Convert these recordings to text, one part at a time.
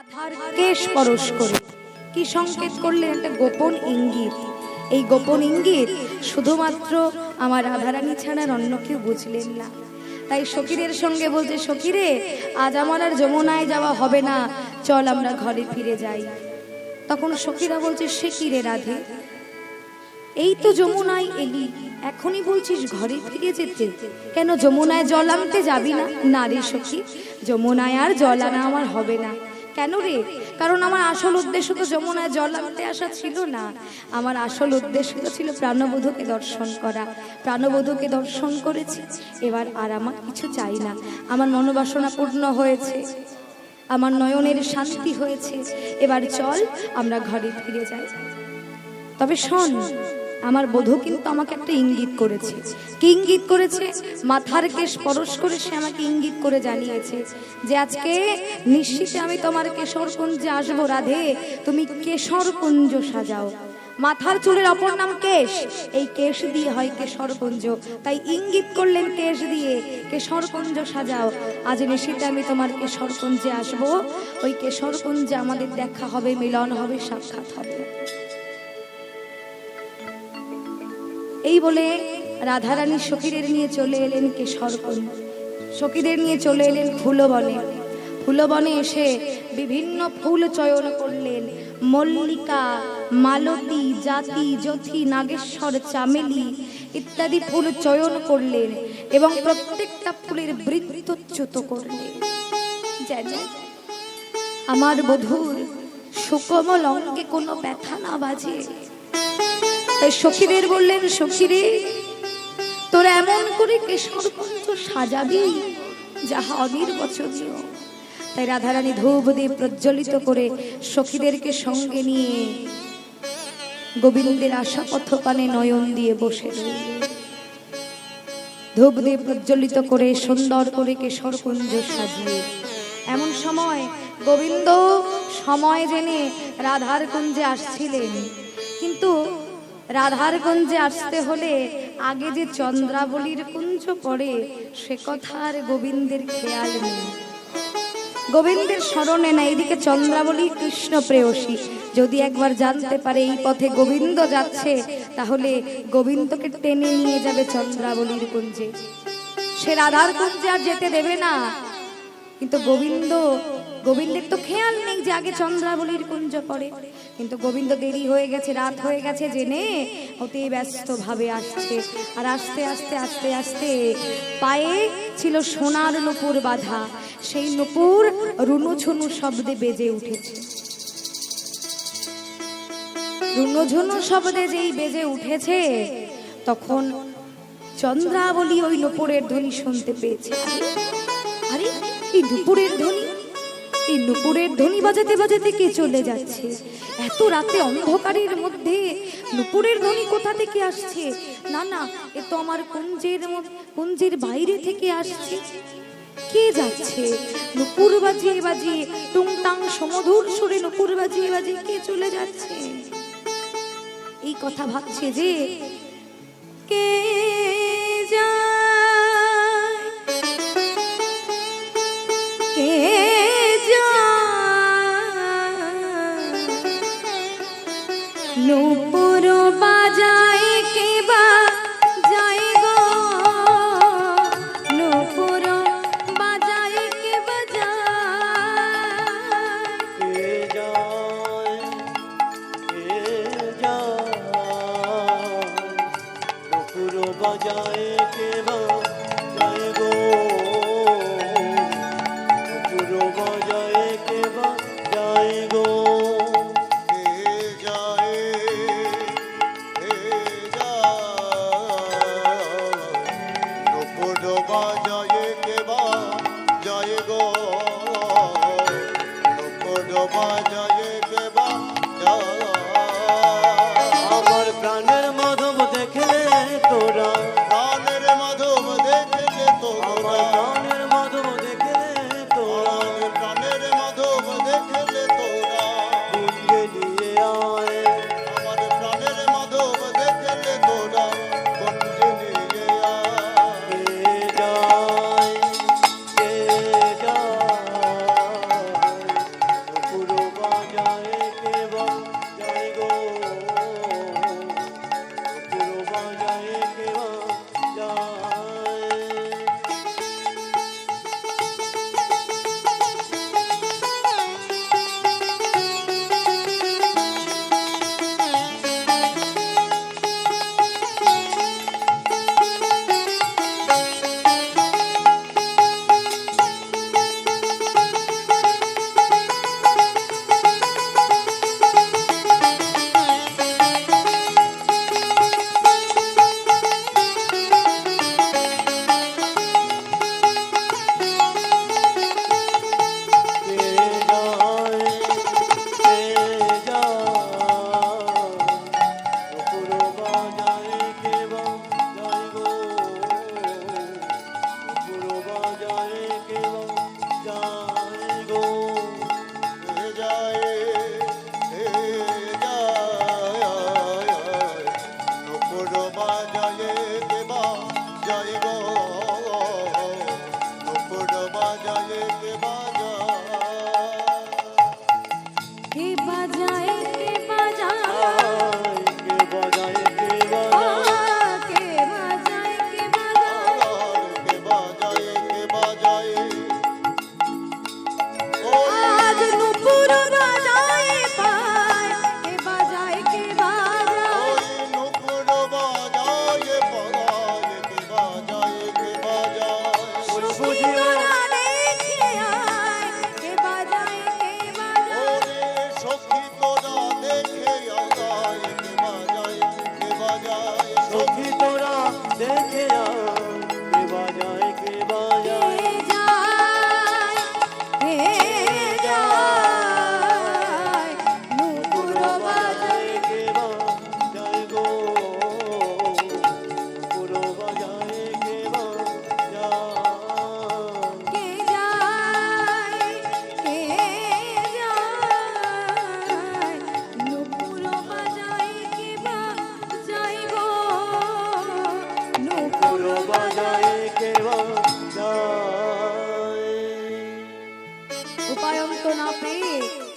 মাথার কেশ পরশ করে কি সংকেত করলেন? একটা গোপন ইঙ্গিত। এই গোপন ইঙ্গিত শুধুমাত্র আমার রাধারানী ছাড়া অন্য কেউ বুঝলেন না। তাই সখীদের সঙ্গে বলছে, সখীরে আজ আমার আর যমুনায় যাওয়া হবে না, চল আমরা ঘরে ফিরে যাই। তখন সখীরা বলছে, সে কি রে রাধে, এই তো যমুনায় এলি, এখনই বলছিস ঘরে ফিরে যেতে? কেন যমুনায় জল আনতে যাবি না? না রে সখী, যমুনায় আর জল আনা আমার হবে না। কেন রে? কারণ আমার আসল উদ্দেশ্য তো যমুনায় জল আনতে আসা ছিল না। আমার আসল উদ্দেশ্য ছিল প্রাণবধূকে দর্শন করা। প্রাণবধূকে দর্শন করেছি, এবার আর আমার কিছু চাই না। আমার মনোবাসনা পূর্ণ হয়েছে, আমার নয়নের শান্তি হয়েছে, এবার চল আমরা ঘরে ফিরে যাই। তবে শোন, আমার বধূ কিন্তু আমাকে একটা ইঙ্গিত করেছে। কি ইঙ্গিত করেছে? মাথার কেশ পরশ করে সে আমাকে ইঙ্গিত করে জানিয়েছে যে আজকে নিশ্চিতে আমি তোমার কেশরকুঞ্জে আসবো রাধে, তুমি কেশরকুঞ্জ সাজাও। মাথার চুলের অপর নাম কেশ, এই কেশ দিয়ে হয় কেশরকুঞ্জ। তাই ইঙ্গিত করলেন কেশ দিয়ে, কেশরকুঞ্জ সাজাও। আজ নিশ্চিতে আমি তোমার কেশরকুঞ্জে আসবো, ওই কেশরকুঞ্জে আমাদের দেখা হবে, মিলন হবে, সাক্ষাৎ হবে। এই বলে রাধারানী সখীদের নিয়ে চলে এলেন কেশরকুঞ্জ। সখীদের নিয়ে চলে এলেন ফুলবনে। ফুলবনে এসে বিভিন্ন ফুল চয়ন করলেন। মল্লিকা, মালতী, জাতি, যথি, নাগেশ্বর, চামেলি ইত্যাদি ফুল চয়ন করলেন এবং প্রত্যেকটা ফুলের বৃত্তচ্যুত করলেন। যেন আমার বধূর সুকোমল অঙ্গে কোনো ব্যথা না বাজে। সখীদের বললেন, সখীরে তোরা এমন করে কেশরকুঞ্জ সাজাবি যাহা অনির্বচনীয়। তাই রাধারানী ধূপ দিয়ে প্রজ্বলিত করে সখীদেরকে সঙ্গে নিয়ে গোবিন্দের আশা পথপানে নয়ন দিয়ে বসে রইলেন। ধূপ দিয়ে প্রজ্বলিত করে সুন্দর করে কেশরকুঞ্জ সাজিয়ে এমন সময় গোবিন্দ সময় জেনে রাধার কুঞ্জে আসছিলেন। কিন্তু রাধার কুঞ্জে আসতে হলে আগে যে চন্দ্রাবলীর কুঞ্জ পড়ে সে কথা আর গোবিন্দের খেয়াল নেই, গোবিন্দের স্মরণে না। এদিকে চন্দ্রাবলী কৃষ্ণ প্রেয়সী যদি একবার জানতে পারে এই পথে গোবিন্দ যাচ্ছে, তাহলে গোবিন্দকে টেনে নিয়ে যাবে চন্দ্রাবলীর কুঞ্জে, সে রাধার কুঞ্জে আর যেতে দেবে না। কিন্তু গোবিন্দের তো খেয়াল নেই যে আগে চন্দ্রাবলীর কুঞ্জ পড়ে। কিন্তু গোবিন্দ দেরি হয়ে গেছে, রাত হয়ে গেছে জেনে অতি ব্যস্ত ভাবে আসছে। আর আস্তে আস্তে আস্তে আস্তে পায়ে ছিল সোনার নূপুর বাঁধা, সেই নূপুর রুনুঝুনু শব্দে বেজে উঠেছে। রুনুঝুনু শব্দে যেই বেজে উঠেছে, তখন চন্দ্রাবলী ওই নূপুরের ধ্বনি শুনতে পেয়েছে। আরে এই নূপুরের ধ্বনি, এই নূপুরের ধ্বনি বাজাতে বাজাতে কে চলে যাচ্ছে? এত রাতে অন্ধকারের মধ্যে নূপুরের ধ্বনি কোথা থেকে আসছে? না না, এ তো আমার কুঞ্জের বাইরে থেকে আসছে। কে যাচ্ছে? নূপুর বাজিয়ে বাজিয়ে, টুংটাং সমধুর সুরে নূপুর বাজিয়ে বাজিয়ে কে চলে যাচ্ছে? এই কথা ভাবছে যে কে নূপুর বাজায় কে বা যায় গো, নূপুর বাজায় কে বা নূপুর বাজায় কে বা যায় গো, নূপুর বাজায় কে বা যায় গো। আমার প্রাণের মাধব দেখলে তোরা, প্রাণের মাধব দেখলে তোরা, প্রাণের মাধব দেখলে তোরা, প্রাণের মাধব দেখলে তোরা কুঞ্জে নিয়ে আয়। আমার প্রাণের মাধব দেখলে তোরা কুঞ্জে নিয়ে আয়। কে যায়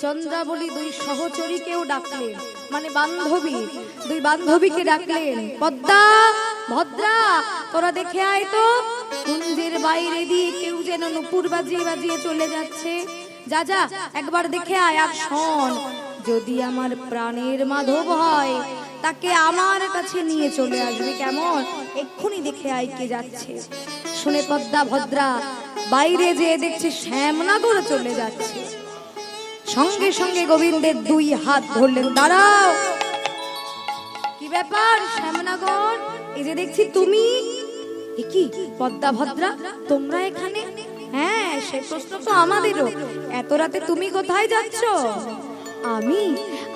চন্দ্রাবলী দুই সহচরীকেও ডাকলেন, মানে বান্ধবী, দুই বান্ধবীকে ডাকলেন, পদ্মা, ভদ্রা, তোরা দেখে আয় তো কুঞ্জের বাইরে দিয়ে কেউ যেন নুপুর বাজিয়ে বাজিয়ে চলে যাচ্ছে। যা যা একবার দেখে আয়, আর শোন, যদি আমার প্রাণের মাধব হয় তাকে আমার কাছে নিয়ে চলে আসবে, কেমন? এক্ষুনি দেখে আয় কে যাচ্ছে। শুনে পদ্মা ভদ্রা বাইরে যেয়ে দেখছে শ্যামনগর চলে যাচ্ছে। সঙ্গে সঙ্গে গোবিন্দের দুই হাত ধরলেন, দাঁড়াও, কি ব্যাপার শ্যামনগর? এই যে দেখছি তুমি, এ কি পদ্মা ভদ্রা তোমরা এখানে? হ্যাঁ, সে প্রশ্ন তো আমাদেরও, এত রাতে তুমি কোথায় যাচ্ছ? আমি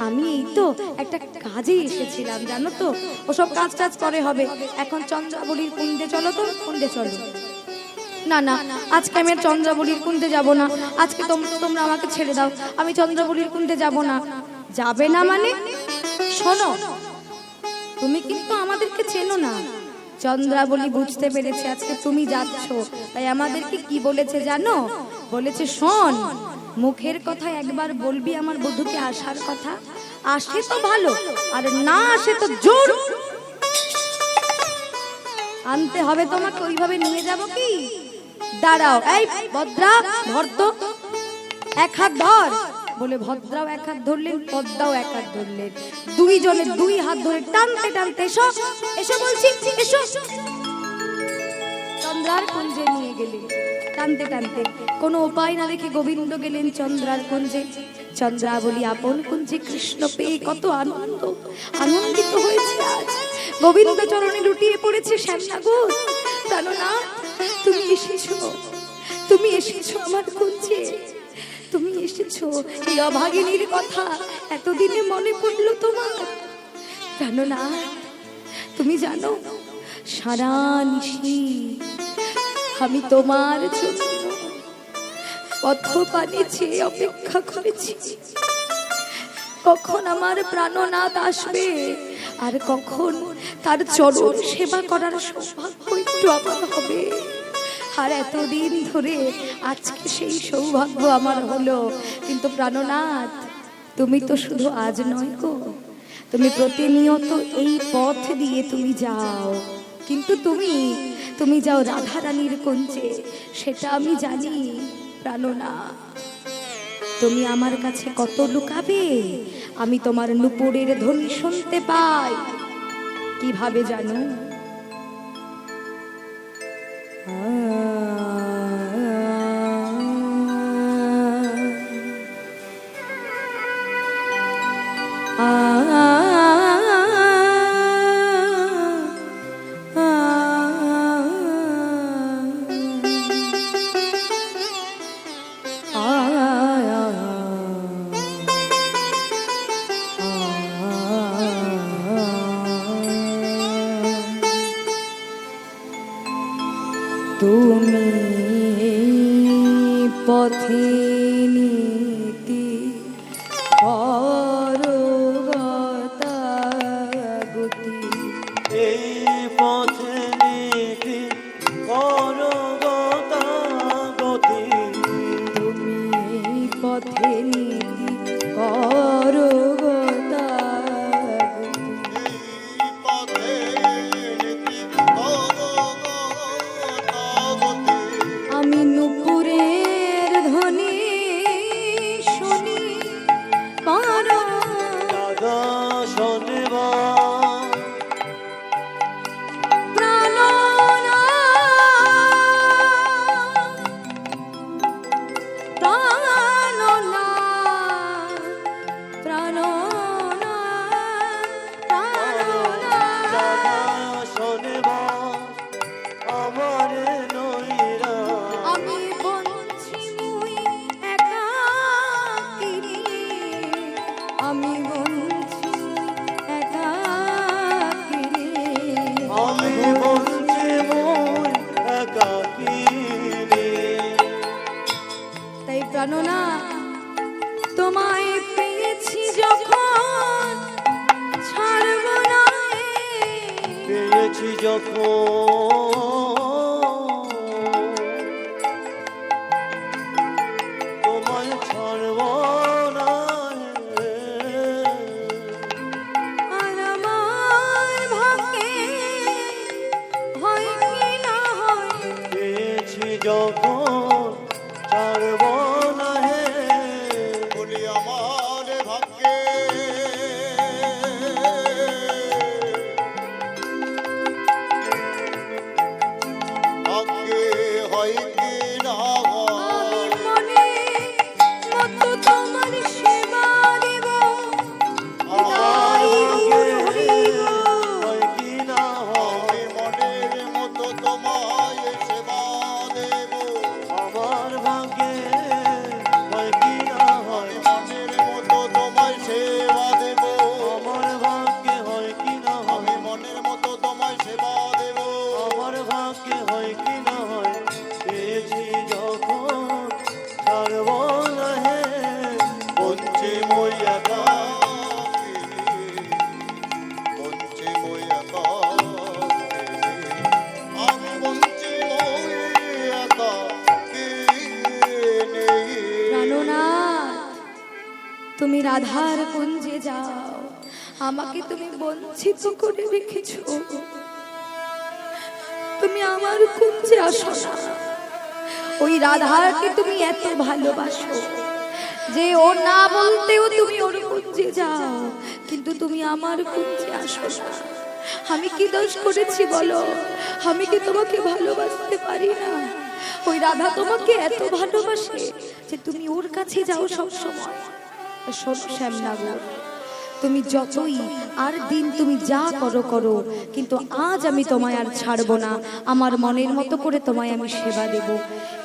আমি এই তো একটা কাজে এসেছিলাম, জানো তো, ওসব কাজ টাজ করে হবে, এখন চন্দ্রাবলীর কুণ্ডে চলো তো, কুণ্ডে চলো। না না, আজকে আমি আর চন্দ্রাবলীর কুণ্ডে যাব না, আজকে তোমরা আমাকে ছেড়ে দাও, আমি চন্দ্রাবলীর কুণ্ডে যাব না। যাবে না মানে? শোনো, তুমি কিন্তু আমাদেরকে চেনো না। চন্দ্রাবলী বুঝতে পেরেছে আজকে তুমি যাচ্ছ, তাই আমাদেরকে কি বলেছে জানো? বলেছে, শোন, মুখের কথা একবার বলবি আমার বধূকে আসার কথা, আসে তো ভালো, আর না আসে তো জোর আনতে হবে তোমাকে, ওইভাবে নিয়ে যাব কি? দাঁড়াও, এই ভদ্রা ধর তো, এক হাত ধর। বলে ভদ্রাও এক হাত ধরলেন, পদ্মাও এক হাত ধরলেন, দুইজনে দুই হাত ধরে টানতে টানতে, এসো এসো বলছি, এসো, চন্দ্রার কুঞ্জে নিয়ে গেলেন টানতে টানতে। কোনো উপায় না দেখে গোবিন্দ গেলেন চন্দ্রার কুঞ্জে। চন্দ্রাবলী আপন কুঞ্জে কৃষ্ণ পেয়ে কত আনন্দিত হয়েছে আজ। গোবিন্দ চরণে লুটিয়ে পড়েছে শ্যামনগর। প্রাণনাথ, তুমি এসেছো, তুমি এসেছো আমার কুঞ্জে, তুমি এসেছো, এই অভাগিনীর কথা এতদিনে মনে পড়লো তোমার। প্রাণনাথ, তুমি জানো সারা নিশি আমি তোমার জন্য পথপানে চেয়ে অপেক্ষা করেছি, কখন আমার প্রাণনাথ আসবে আর কখন তার চরণ সেবা করার সৌভাগ্য একটু আমার হবে। আর এতদিন ধরে আজকে সেই সৌভাগ্য আমার হলো। কিন্তু প্রাণনাথ, তুমি তো শুধু আজ নয় গো, তুমি প্রতিনিয়ত এই পথ দিয়ে তুমি যাও, কিন্তু তুমি যাও রাধারানীর কুঞ্জে, সেটা আমি জানি। প্রাণনাথ, তুমি আমার কাছে কত লুকাবে, আমি তোমার নুপুরের ধ্বনি শুনতে পাই। কিভাবে জানো? তুমি পথে নীতি গতি, এই পথে নীতি গতি, তুমি পথে নীতি আমি নুপুরের ধ্বনি শুনি পারা দাদা শোনবা প্রাণনা, তোমায় পেয়েছি যখন ছাড়ব না, পেয়েছি যখন তোমায় ছাড়ব না, আমার ভাগ্যে ভাগ্যে হয় কি না আমি মনে মতো তোমার সেবা দেব আমার তাই ভাগ্যে হইব। হয় কি না হয় মনের মতো তোমায় সেবা দেব আমার ভাগ্যে হয় কি না হয় মনের মতো তোমায় সেবা দেব আমার ভাগ্যে হয় কি না হয় মনের মতো তোমায় সেবা দেব আমার ভাগ্যে হয় কি না হয় পেয়েছি যখন ছাড়ব না হে বঞ্চে মইয়া বঞ্চে মইয়া আমি বঞ্চে মইয়া প্রাণনাথ, তুমি রাধার কুঞ্জে যাও, আমাকে তুমি বঞ্চিত করে রেখেছো। তুমি আমার কুঞ্জে আসো না। ওই রাধাকে তুমি এত ভালোবাসো যে ও না বলতেও তুমি ওর কুঞ্জে যাও, কিন্তু তুমি আমার কুঞ্জে আসো না। আমি কি দোষ করেছি বলো? আমি কি তোমাকে ভালোবাসতে পারি না? ওই রাধা তোমাকে এত ভালোবাসে যে তুমি ওর কাছে যাও সব সময়। শোনো শ্যামনগর, তুমি যতই আর দিন তুমি যা করো করো, কিন্তু আজ আমি তোমায় আর ছাড়বো না। আমার মনের মতো করে তোমায় আমি সেবা দেব।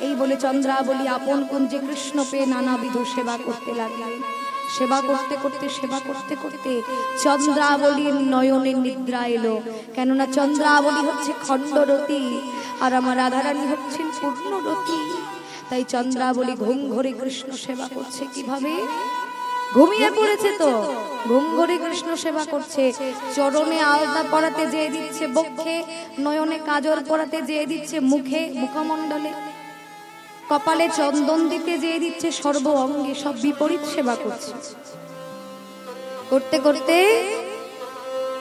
এই বলে চন্দ্রাবলী আপন কুঞ্জে কৃষ্ণ পেয়ে নানাবিধ সেবা করতে লাগলেন। সেবা করতে করতে সেবা করতে করতে চন্দ্রাবলীর নয়নে নিদ্রা এলো। কেননা চন্দ্রাবলী হচ্ছে খণ্ডরতী আর আমার রাধারানী হচ্ছেন পূর্ণরতী। তাই চন্দ্রাবলী ঘুম ঘরে কৃষ্ণ সেবা করছে। কিভাবে? ঘুমিয়ে পড়েছে তো, ঘুম ঘরে কৃষ্ণ সেবা করছে। চরণে আলতা পরাতে যেয়ে দিচ্ছে বক্ষে, নয়নে কাজল পরাতে যেয়ে দিচ্ছে মুখে মুখমণ্ডলে, কপালে চন্দন দিতে যেয়ে দিচ্ছে সর্ব অঙ্গে। সব বিপরীত সেবা করছে। করতে করতে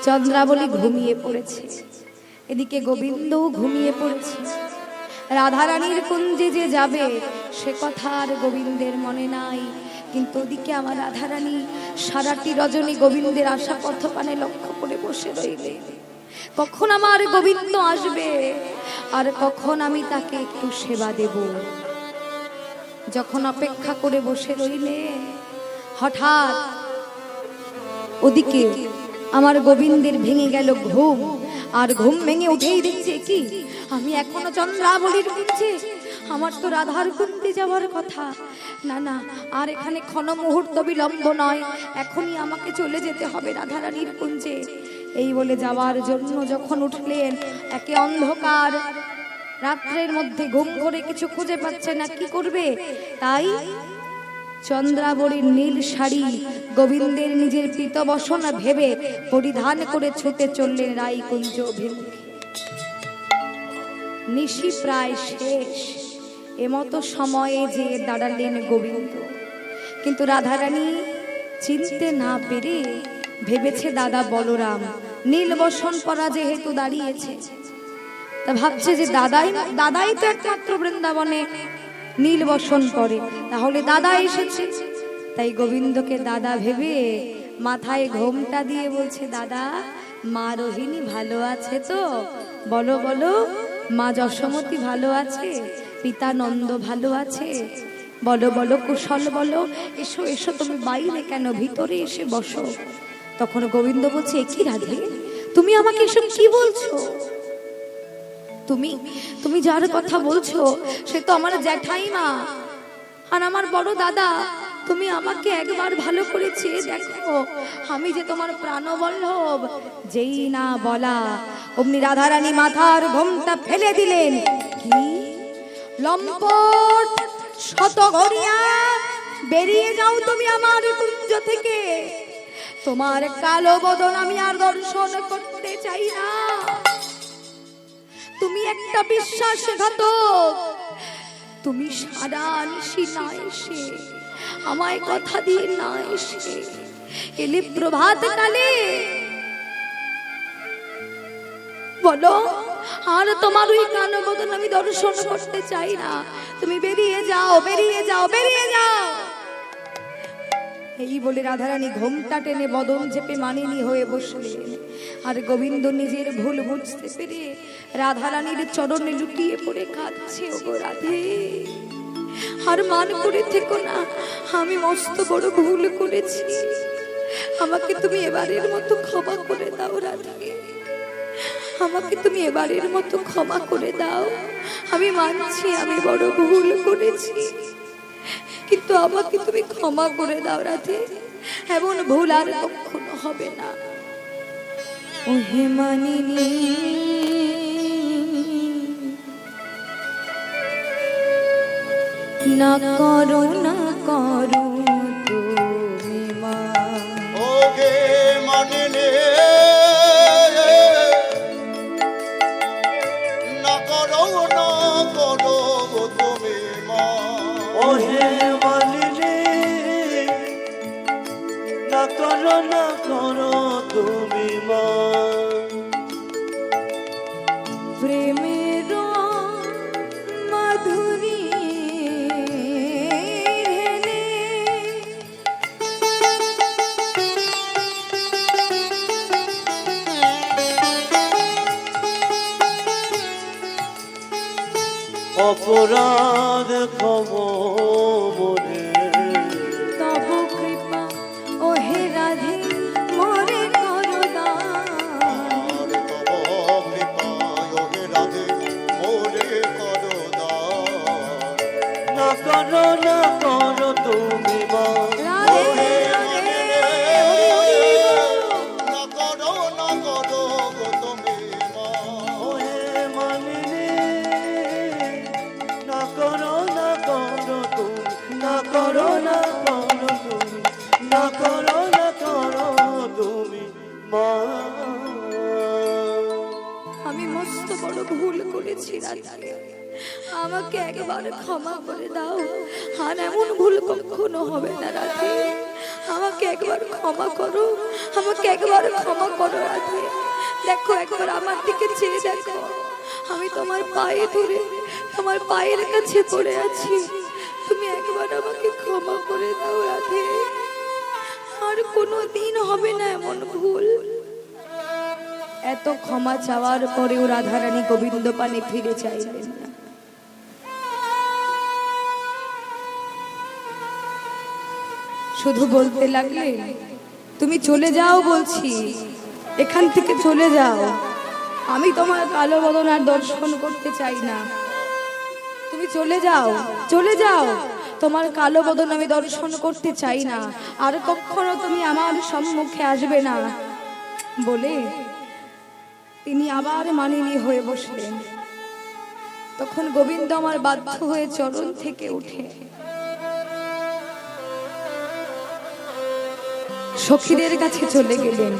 চন্দ্রাবলী ঘুমিয়ে পড়েছে। এদিকে গোবিন্দও ঘুমিয়ে পড়েছে। রাধারানীর কুঞ্জে যে যাবে সে কথা আর গোবিন্দের মনে নাই। কিন্তু ওদিকে আমার রাধারানী সারাটি রজনী গোবিন্দের আশা পথপানে লক্ষ্য করে বসে রইলে। কখন আমার গোবিন্দ আসবে আর কখন আমি তাকে একটু সেবা দেব। যখন অপেক্ষা করে বসে রইলে হঠাৎ ওদিকে আমার গোবিন্দের ভেঙে গেল ঘুম। আর ঘুম ভেঙে উঠেই দেখছে কি আমি এখনো চন্দ্রাবলীর কুঞ্জে, আমার তো রাধার কুঞ্জে যাওয়ার কথা। না না, আর এখানে ক্ষণ মুহূর্ত বিলম্ব নয়, এখনই আমাকে চলে যেতে হবে রাধারানীর কুঞ্জে। এই বলে যাওয়ার জন্য যখন উঠলেন, একে অন্ধকার রাত্রের মধ্যে ঘুম করে কিছু খুঁজে পাচ্ছে না, কি করবে? তাই চন্দ্রাবলীর নীল শাড়ি গোবিন্দের নিজের পীতবসনা ভেবে পরিধান করে ছুটে চললেন রায়কুঞ্জ অভিমুখে। নিশি প্রায় শেষ, এমতো সময়ে যে দাঁড়ালেন গোবিন্দ। কিন্তু রাধারানী চিনতে না পেরে ভেবেছে দাদা বলরাম নীল বসন পরা যেহেতু দাঁড়িয়েছে, তা ভাবছে যে দাদাই তো একমাত্র বৃন্দাবনে নীল বসন পরে, তাহলে দাদা এসেছে। তাই গোবিন্দকে দাদা ভেবে মাথায় ঘোমটা দিয়ে বলছে, দাদা মা রোহিণী ভালো আছে তো? বলো বলো, মা যশোমতী ভালো আছে? পিতা নন্দ ভালো আছে? বলো বলো, কুশল বলো। এসো এসো, তুমি বাইরে কেন, ভিতরে এসে বসো। তখন গোবিন্দ বলছে, কি রাধে, তুমি আমাকে এসব কি বলছো? তুমি যার কথা বলছো সে তো আমার জ্যাঠাইমা আর আমার বড় দাদা। তুমি আমাকে একবার ভালো করে চেয়ে দেখো, আমি যে তোমার প্রাণবল্লভ। যেই না বলা অমনি রাধারানী মাথার ঘোমটা ফেলে দিলেন। কি লম্পট শতঘরিয়া, বেরিয়ে যাও তুমি আমার কুঞ্জ থেকে। তোমার কালো বদন আমি আর দর্শন করতে চাই না। তুমি একটা বিশ্বাসঘাতক। তুমি সারা নিশি না এসে, আমায় কথা দিয়ে না এসে এলে প্রভাত কালে। বলো, আর তোমার ওই কালো বদন আমি দর্শন করতে চাই না। তুমি বেরিয়ে যাও, বেরিয়ে যাও, বেরিয়ে যাও। এই বলে রাধারানী ঘোমটা টেনে বদন চেপে মানিনী হয়ে বসলেন। আর গোবিন্দ নিজের ভুল বুঝতে পেরে রাধারানীর চরণে লুটিয়ে পড়ে কাঁদছে, ওগো রাধে আর মান করে থেকো না, আমি মস্ত বড় ভুল করেছি, আমাকে তুমি এবারের মতো ক্ষমা করে দাও রাধে, আমাকে তুমি এবারের মতো ক্ষমা করে দাও। আমি মানছি আমি বড় ভুল করেছি, কিন্তু আমাকে তুমি ক্ষমা করে দাও রাধে, এমন ভুল আর কখনো হবে না। ওহে মানিনী না করো না করো তুমি মা, ওগে মানিনী না করো তুমি মা, ওহে মালিনী না করো তুমি মা, প্রেমের মাধুরী হেনে অপরাধ ক্ষমা তব কৃপা ওহে রাধে মরে করো দান। আর তব কৃপায় ওহে রাধে মোরে করো দান। না করো তুমি মা, রাধে রাধে হরি হরি বল। না করো তুমি মা, ওহে মালিনী না করো তুমি, না করো তুমি, না করো তুমি মা। আমি মস্ত বড় ভুল করেছি রাধে, আমাকে একবার ক্ষমা করে দাও, আর এমন ভুল কখনো হবে না রাধে, আমাকে একবার ক্ষমা করো, আমাকে একবার ক্ষমা করো রাধে। দেখো একবার আমার দিকে চেয়ে দেখো, আমি তোমার পায়ে ধরে তোমার পায়ের কাছে পড়ে আছি, তুমি একবার আমাকে ক্ষমা করে দাও রাধে, আর কোনো দিন হবে না এমন ভুল। এত ক্ষমা চাওয়ার পরেও রাধারানী গোবিন্দ পানে ফিরে চাইলেন না। শুধু বলতে লাগলে, তুমি চলে যাও বলছি, এখান থেকে চলে যাও, আমি তোমার কালো বদন আর দর্শন করতে চাই না, তুমি চলে যাও, চলে যাও, তোমার কালো বদন আমি দর্শন করতে চাই না, আর কখনো তুমি আমার সম্মুখে আসবে না বলে তিনি আবার মানিনী হয়ে বসলেন। তখন গোবিন্দ আমার বাধ্য হয়ে চরণ থেকে উঠে সখীদের কাছে চলে গেলেন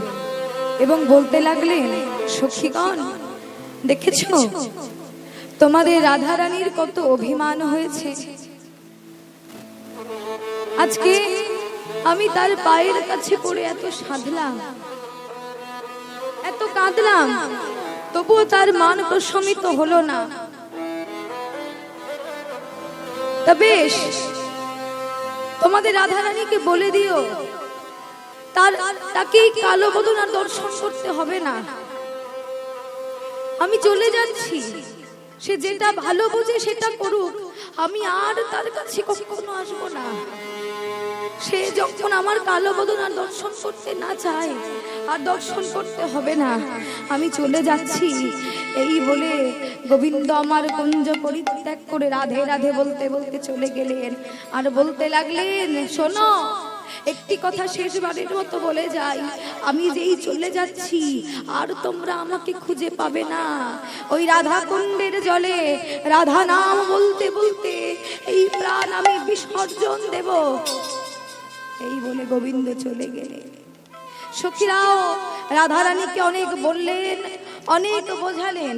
এবং বলতে লাগলেন, সখীগণ দেখেছো তোমাদের রাধারানীর কত অভিমান হয়েছে, আজকে আমি তার পায়ের কাছে পড়ে এত সাধলাম, এত কাঁদলাম, তবুও তার মান প্রশমিত হলো না। তা বেশ, তোমাদের রাধারানীকে বলে দিও তাকে কালো বদন আর দর্শন করতে হবে না, আমি চলে যাচ্ছি, সে যেটা ভালো বোঝে সেটা করুক, আমি আর তার কাছে কখনো আসবো না। সে যখন আমার কালো বদন আর দর্শন করতে না চায়, আর দর্শন করতে হবে না, আমি চলে যাচ্ছি। এই বলে গোবিন্দ আমার কুঞ্জ পরিত্যাগ করে রাধে রাধে বলতে বলতে চলে গেলেন। আর বলতে লাগলেন, শোনো, একটি কথা শেষবারের মতো বলে যাই, আমি যেই চলে যাচ্ছি আর তোমরা আমাকে খুঁজে পাবে না। ওই রাধা কুণ্ডের জলে রাধা নাম বলতে বলতে এই প্রাণ আমি বিসর্জন দেব। এই বলে গোবিন্দ চলে গেলেন। সখীরাও রাধারানীকে অনেক বললেন, অনেক বোঝালেন,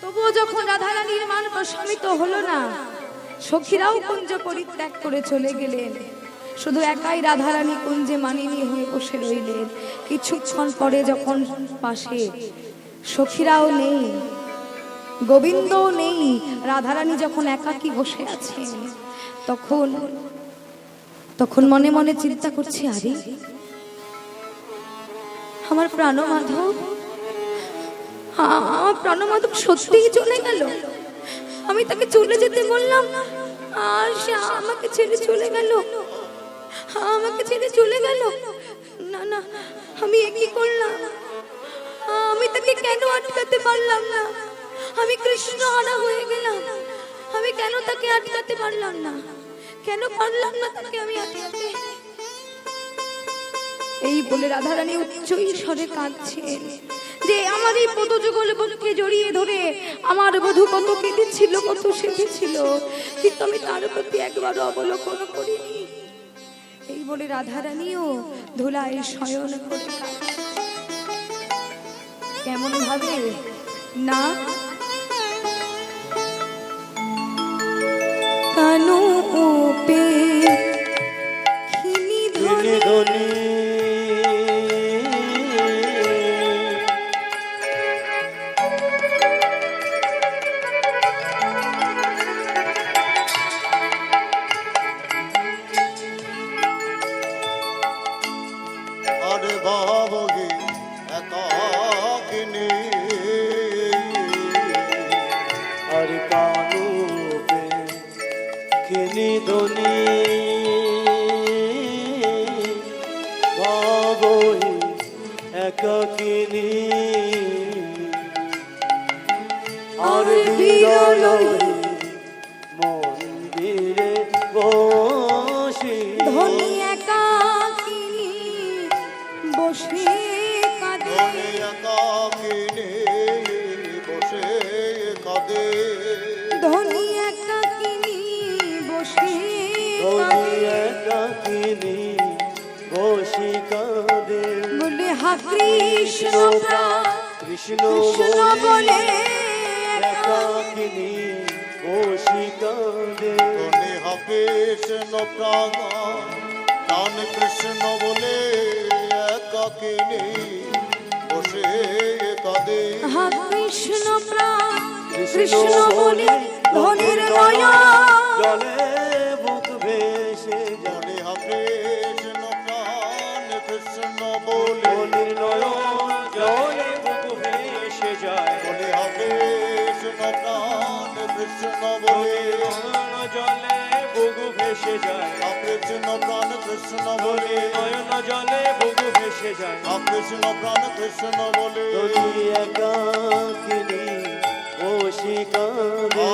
তবুও যখন রাধারানীর মান প্রশমিত হলো না, সখীরাও কুঞ্জ পরিত্যাগ করে চলে গেলেন। শুধু একাই রাধারানী কুঞ্জে মানিনী হয়ে বসে রইলেন। কিছুক্ষণ পরে যখন পাশে সখীরাও নেই, গোবিন্দও নেই, রাধারানী যখন একাকী বসে আছেন, তখন তখন মনে মনে চিন্তা করছি, আরে আমার প্রাণমাধব, আমার প্রাণমাধব সত্যিই চলে গেল। আমি তাকে চলে যেতে বললাম আর সে আমাকে ছেড়ে চলে গেল, আমাকে ছেড়ে চলে গেল। না না, আমি এ কি করলাম? আমি তাকে কেন আটকাতে পারলাম না? আমি কৃষ্ণ হারা হয়ে গেলাম। আমি কেন তাকে আটকাতে পারলাম না? কেন পারলাম না তাকে আমি আটকাতে? এই বলে রাধারানী উচ্চ স্বরে কাঁদছেন যে আমার এই পদযুগল বধূকে জড়িয়ে ধরে আমার বধূ কত কেঁদেছিল, কত সেঁধেছিল, কিন্তু আমি তার প্রতি একবারও অবলোকন করিনি। এই বলে রাধারানীও ধুলায় শয়ন করে কাঁদছে। কেমন ভাবে না, কানু পে খিনি ধনে ধনী আরে ভাবগে একাকিনী আর কানু পে খিনি ধনী ভাবহি একাকিনী আর বিরলহি মন্দিরে বসি ধনী একাকিনী বসে কাঁদে, ধনে একাকিনী বসে কাঁদে ধনী একাকিনী বসে ধনী কাঁদে। একাকিনী বসি কাঁদে বলে হা কৃষ্ণ প্রাণ, কৃষ্ণ কৃষ্ণ বলে একাকিনী বসি কাঁদে ধনে কৃষ্ণ প্রাণ প্রাণ কৃষ্ণ বলে একাকিনী বসে কাঁদে হা কৃষ্ণ প্রাণ, কৃষ্ণ বলে ধনের নয়ন জলে বুক ভেসে ধনে কৃষ্ণ প্রাণ কৃষ্ণ বলে জলের নয়ন জলে বুক ভেসে যায় ধনে কৃষ্ণ প্রাণ কৃষ্ণ বলে জলে বুক ভেসে যায় কৃষ্ণ প্রাণ কৃষ্ণ বলে নয়ন জলে বুক ভেসে যায় কৃষ্ণ প্রাণ কৃষ্ণ বলে ধনী একাকিনী বসি কাঁদে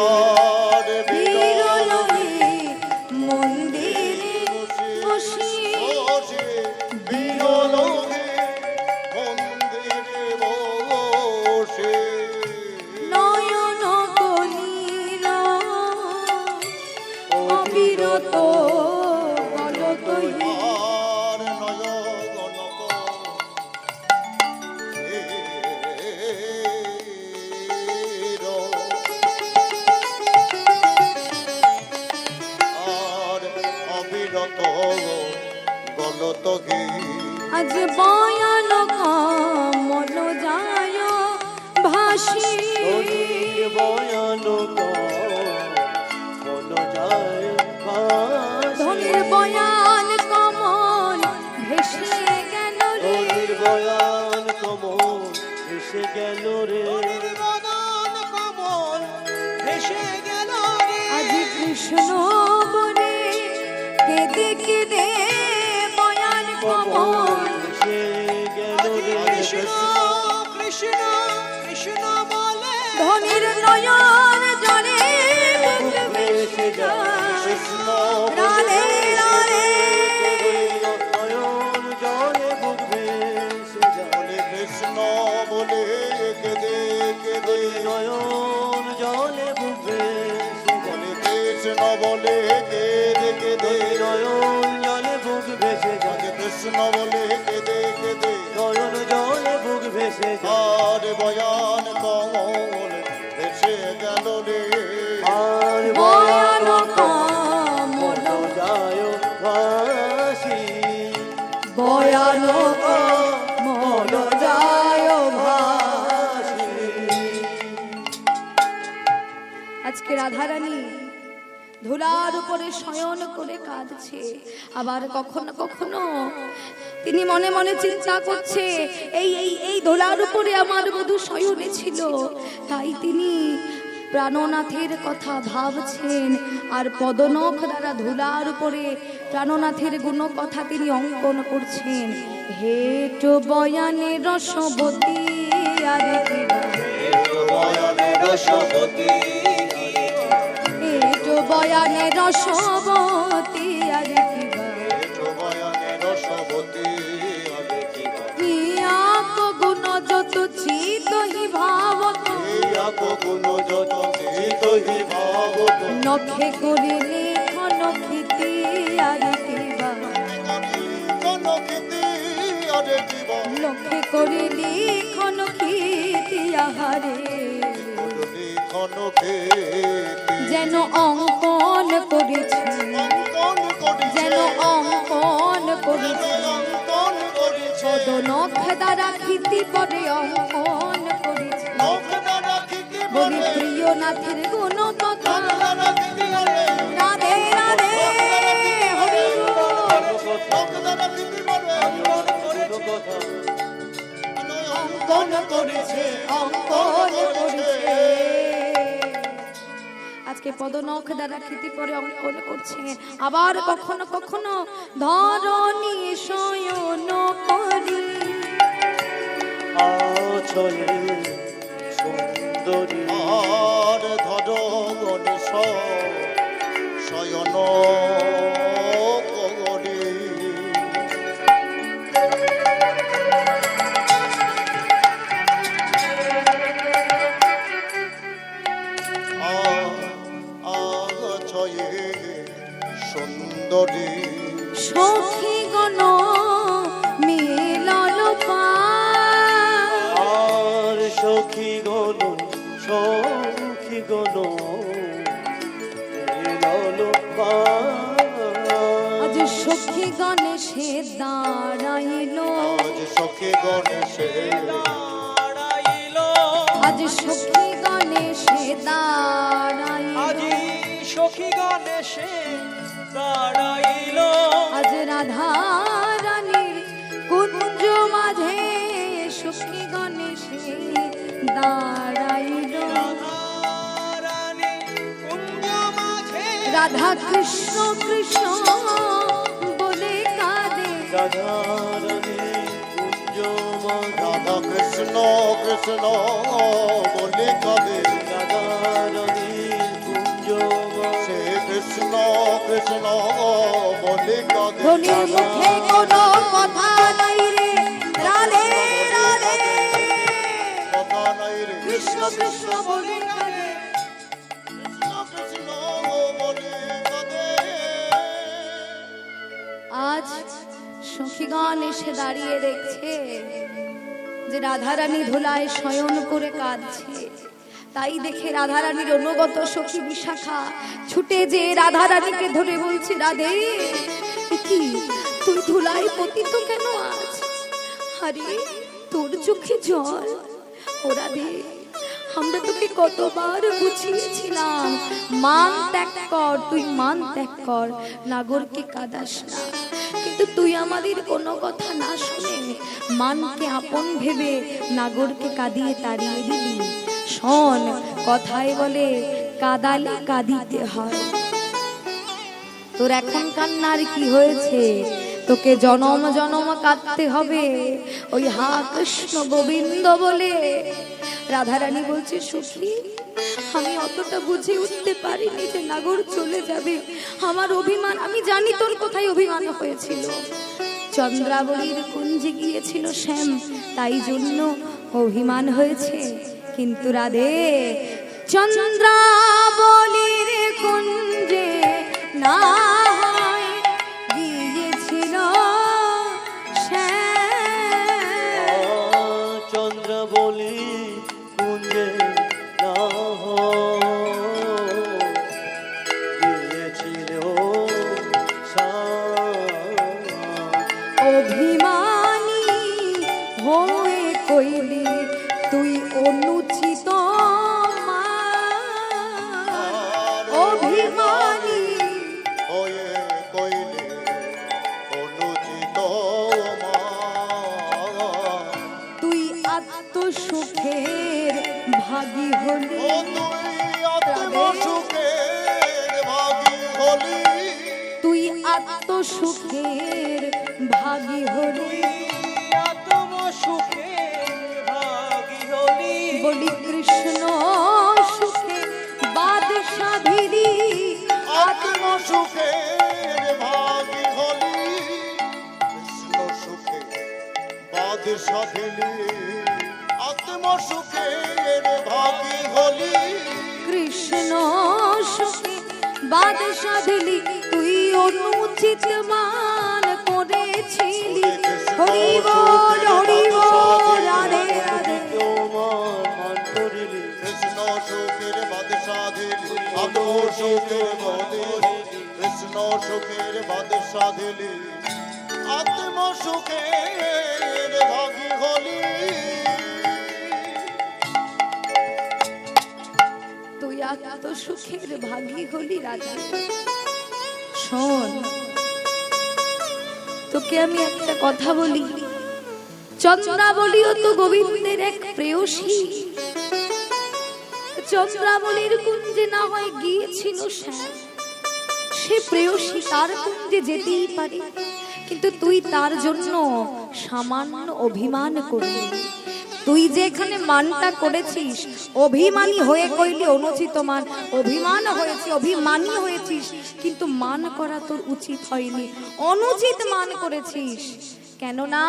আর বিরলহে মন্দিরে বসে বসে বিরলহে মন্দিরে বসে নয়ন কলিল অবিরত গলতই আর নয়ন আর অবিরত গলত গে আজ বয়ানক মন যায় ভাসি ধনীর ভয়ানক মন যায় ভাসি ধনের বয়ান কমল ভেসে গেল রে ধনীর বয়ান কমল ভেসে গেল রে আজ কৃষ্ণ বলে কেঁদে কেঁদে বয়ান কমল ভেসে গেল রে ধনির নয়ন জলে বুক ভেসে যায় কৃষ্ণ রাধে রাধে নয়ন জলে বুক ভেসে যায় বলে কৃষ্ণ বলে কেদে কেদে নয়ন জলে বুক ভেসে যায় বলে কৃষ্ণ বলে কেদে কেদে নয়ন জলে বুক ভেসে যায় কৃষ্ণ বলে কেদে কেদে নয়ন জলে বুক ভেসে যায় আর বয়ান কমল ভেসে গেল রে আর ভয়ানক মন যায় ভাসি ভয়ানক মন যায় ভাসি। আজকে রাধারানী ধুলার উপরে শয়ন করে কাঁদছে। আবার কখনো কখনো তিনি মনে মনে চিন্তা করছে, এই এই এই ধুলার উপরে আমার বধূ শয়নে ছিল, তাই তিনি প্রাণনাথের কথা ভাবছেন আর পদনখ দ্বারা ধুলার উপরে প্রাণনাথের গুণ কথা তিনি অঙ্কন করছেন। হেট বয়ানে রসবতী আরে বয়ানে রসবতী, হেট বয়ানে রসবতী আরে বয়ানে রসবতী আরে মিয়া গুণ যত চিতহি ভাবত গুণ যত চিতহি ভাবত নখে করিলে ক্ষণক্ষিতি আরে কিবা কনকিতি আরে দিবা লক্ষ্যে করিলি ক্ষণক্ষিতি আহারে কনকি কনকে যেন অঙ্কন করেছি, অঙ্কন করিছে যেন অঙ্কন করেছি অঙ্কন করিছে পদনখ দ্বারা খিতি পরে অঙ্কন করেছি। নখনা রাখিতে বলি বলে প্রিয় নাথের গুণ কথা নখনা রাখিতে বলে রাধে রাধে হরি বল। নখনা রাখিতে বলে কথা অঙ্কন করেছে অঙ্কন করেছে আজকে পদনখ দ্বারা খিতি পরে অঙ্কন করছে। আবার কখনো কখনো ধরণী শয়ন করি আচলে সুন্দরী, আর ধর গণেশ শয়ন করি আছয়ে সুন্দরী সখী গণ মিলন আর সখী গণ সখী গণ আজ সখী গণেশে দাঁড়াইল, আজ সখী গণেশে আজ সখী গণেশে দাঁড়াইল, সখী গণেশে দাঁড়াইল, আজ রাধা রানীর কুঞ্জ মাঝে সখী গণেশে দাঁড়াইল। রাধা কৃষ্ণ কৃষ্ণ বলে কাঁদে, রাধারানী কুঞ্জ রাধা কৃষ্ণ কৃষ্ণ বলে কবে রাধারানী কুঞ্জ সে কৃষ্ণ কৃষ্ণ বলে কবে ধনির মুখে কোনো কথা নাই রে রাধে রাধে কথা নাই রে কৃষ্ণ কৃষ্ণ বলে কাঁদে। কৃষ্ণ কৃষ্ণ বলে কবে আজ সখীগণ এসে দাঁড়িয়ে দেখছে যে রাধারানী ধুলায় শয়ন করে কাঁদছে। তাই দেখে রাধারানীর অনুগত সখী বিশাখা ছুটে যে রাধারানীকে ধরে বলছে, রাধে কি তুই ধুলায় পতিত কেন আজ? আরে তোর চোখে জল। ও রাধে আমরা তোকে কতবার বুঝিয়েছিলাম, মান ত্যাগ কর, তুই মান ত্যাগ কর, নাগরকে কাঁদাস না, কিন্তু তুই আমাদের কোনো কথা না শুনে মানকে আপন ভেবে নাগরকে কাঁদিয়ে তাড়িয়ে দিলি। শোন, কথায় বলে কাঁদালে কাঁদিতে হয়। তোর এখন কান্নার কি হয়েছে? তোকে জনম জনম কাঁদতে হবে ওই হা কৃষ্ণ গোবিন্দ বলে। রাধারানী বলছে, সখী আমি অতটা বুঝে উঠতে পারিনি যে নাগর চলে যাবে। আমার অভিমান, আমি জানি তোর কোথায় অভিমান হয়েছিল। চন্দ্রাবলীর কুঞ্জে গিয়েছিল শ্যাম, তাই জন্য অভিমান হয়েছে। কিন্তু রাধে চন্দ্রাবলীর কুঞ্জে না হয় গিয়েছিল শ্যাম, চন্দ্রাবলী কুঞ্জে না গিয়েছিল অভিমানী হয়ে কইলি তুই অনুচিত অভিমানী সুখের ভাগী হলি, আত্ম সুখে ভাগী হলি, বলি কৃষ্ণ সুখে বাদশা ভিড়ি, আত্মসুখের ভাগী হলি, কৃষ্ণ সুখে বাদশা দিলি। আত্মসুখের ভাগী হলি, কৃষ্ণ সুখে বাদশা দিলি, তুই অনুচিত মান করেছিলি। হরি বল হরি বল, রাধে রাধে। তোমার মান করিলি, কৃষ্ণ সুখের বাদশা দিলি, আত্মসুখের বাদশা, কৃষ্ণ সুখের বাদশা দিলি, আত্মসুখের ভাগী হলি। তুই আত্ম সুখের ভাগী হলি রাধা। শোন, তোকে আমি একটা কথা বলি, চন্দ্রাবলীও তো গোবিন্দের এক প্রেয়সী। চন্দ্রাবলীর কুঞ্জে না হয় গিয়েছিল শ্যাম, সে প্রেয়সী তার কুঞ্জে যেতেই পারে, কিন্তু তুই তার জন্য সামান্য অভিমান করলি। তুই যে এখানে মানটা করেছিস, অভিমানী হয়ে কইলি অনুচিত মান, অভিমান হয়েছে, অভিমানী হয়েছিস, কিন্তু মান করা তোর উচিত হয়নি, অনুচিত মান করেছিস। কেননা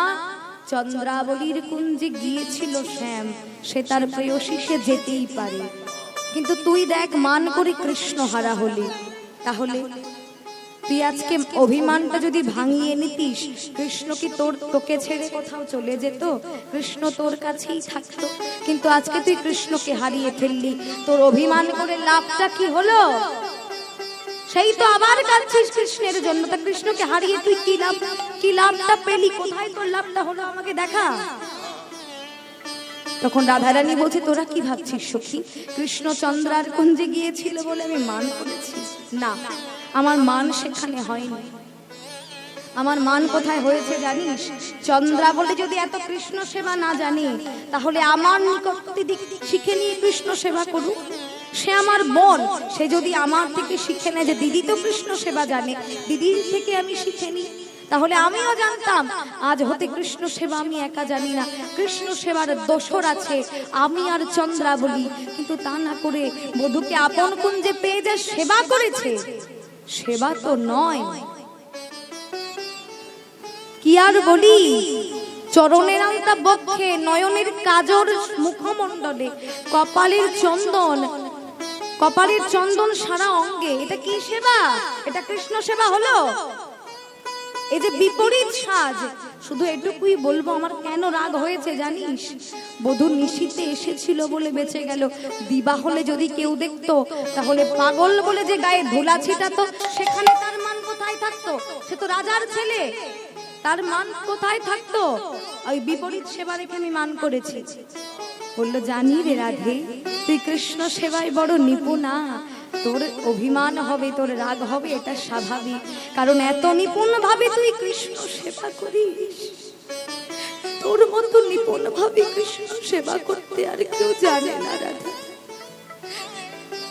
চন্দ্রাবলীর কুঞ্জে গিয়েছিল শ্যাম, সে তার প্রেয়সী, সে যেতেই পারে, কিন্তু তুই দেখ মান করে কৃষ্ণ হারা হলি। তাহলে তুই আজকে অভিমানটা যদি ভাঙিয়ে নিতিস, কৃষ্ণ কি তোকে ছেড়ে কোথাও চলে যেত? কৃষ্ণ তোর কাছেই থাকতো। কিন্তু আজকে তুই কৃষ্ণকে হারিয়ে ফেললি, তোর অভিমান করে লাভটা কি হলো? সেই তো আবার কাঁদছিস কৃষ্ণের জন্য। তা কৃষ্ণকে হারিয়ে তুই কি লাভটা পেলি? কোথায় তোর লাভটা হলো আমাকে দেখা। তখন রাধারানী বলছে, তোরা কি ভাবছিস সখী, কৃষ্ণ চন্দ্রার কুঞ্জে গিয়েছিল বলে আমি মান করেছি? না, আমার মান সেখানে হয়নি। আমার মান কোথায় হয়েছে জানিস? চন্দ্রা বলে যদি এত কৃষ্ণ সেবা না জানি, তাহলে আমার নিকট শিখে নিয়ে কৃষ্ণ সেবা করুক। সে আমার বোন, সে যদি আমার থেকে শিখে নেয় যে দিদি তো কৃষ্ণ সেবা জানে, দিদির থেকে আমি শিখে নিই, তাহলে আমিও জানতাম। আজ হতে কৃষ্ণ সেবা আমি একা জানি না, কৃষ্ণ সেবার দোসর আছে আমি আর চন্দ্রা বলি। কিন্তু তা না করে বধূকে আপন কুঞ্জে পেয়ে যা সেবা করেছে, সেবা তো নয়। কি আর বলি, চরণের আলতা বক্ষে, নয়নের কাজর মুখমণ্ডলে, কপালের চন্দন সারা অঙ্গে, এটা কি সেবা? এটা কৃষ্ণ সেবা হলো? এই যে বিপরীত সাজ, শুধু এটুকুই বলবো, আমার কেন রাগ হয়েছে জানিস? বধূ নিশীতে এসেছিল বলে বেঁচে গেল, দিবা হলে যদি কেউ দেখতো, তাহলে পাগল বলে যে গায়ে ধুলা ছিটাতো, সেখানে তার মান কোথায় থাকতো? সে তো রাজার ছেলে, তার মান কোথায় থাকতো? ওই বিপরীত সেবা রেখে আমি মান করেছি। বললো, জানি রে রাধে, তুই কৃষ্ণ সেবায় বড় নিপুণা, তোর অভিমান হবে, তোর রাগ হবে, এটা স্বাভাবিক, কারণ এত নিপুণ ভাবে তুই কৃষ্ণ সেবা করিস। তোর মতো নিপুণ ভাবে কৃষ্ণ সেবা করতে আর কেউ জানে না রাধা।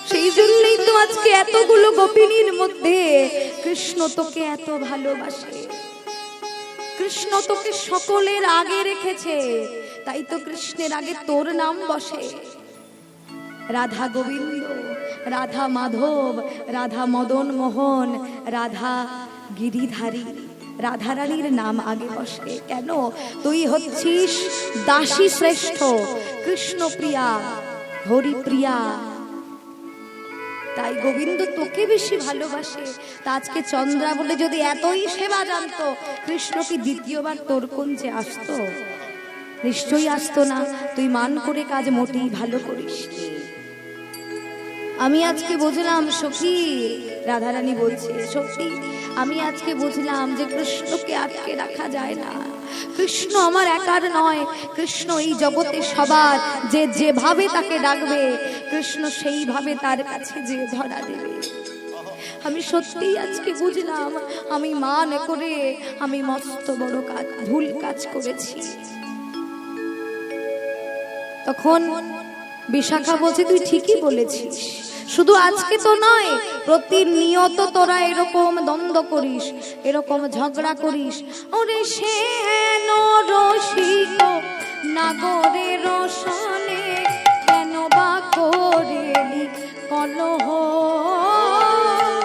সেই জন্যই তো আজকে এতগুলো গোপিনীর মধ্যে কৃষ্ণ তোকে এত ভালোবাসে, কৃষ্ণ তোকে সকলের আগে রেখেছে, তাই তো কৃষ্ণের আগে তোর নাম বসে। রাধা গোবিন্দ, রাধা মাধব, রাধা মদন মোহন, রাধা গিরিধারী, রাধা রানীর নাম আগে বসে। কেন? তুই হচ্ছিস দাসী শ্রেষ্ঠ, কৃষ্ণ প্রিয়া, হরিপ্রিয়া, তাই গোবিন্দ তোকে বেশি ভালোবাসে। তা আজকে চন্দ্রা বলে যদি এতই সেবা জানতো, কৃষ্ণ কি দ্বিতীয়বার তোর কুঞ্জে আসতো? নিশ্চয়ই আসতো না। তুই মান করে কাজ মোটেই ভালো করিস। আমি আজকে বুঝলাম সখী, রাধারানী বলছে, সত্যি আমি আজকে বুঝলাম যে কৃষ্ণকে আটকে রাখা যায় না। কৃষ্ণ আমার একার নয়, কৃষ্ণ এই জগতে সবার, যে যেভাবে তাকে ডাকবে কৃষ্ণ সেইভাবে তার কাছে যে ধরা দেবে। আমি সত্যিই আজকে বুঝলাম, আমি মান করে আমি মস্ত বড় কাজ, ভুল কাজ করেছি। তখন বিশাখা বলছে, তুই ঠিকই বলেছিস, শুধু আজকে তো নয়, প্রতিনিয়ত তোরা এরকম দ্বন্দ্ব করিস, এরকম ঝগড়া করিস। ওরে সেন রসিক নাগরে রসনে কেন বা করেলি কলহ।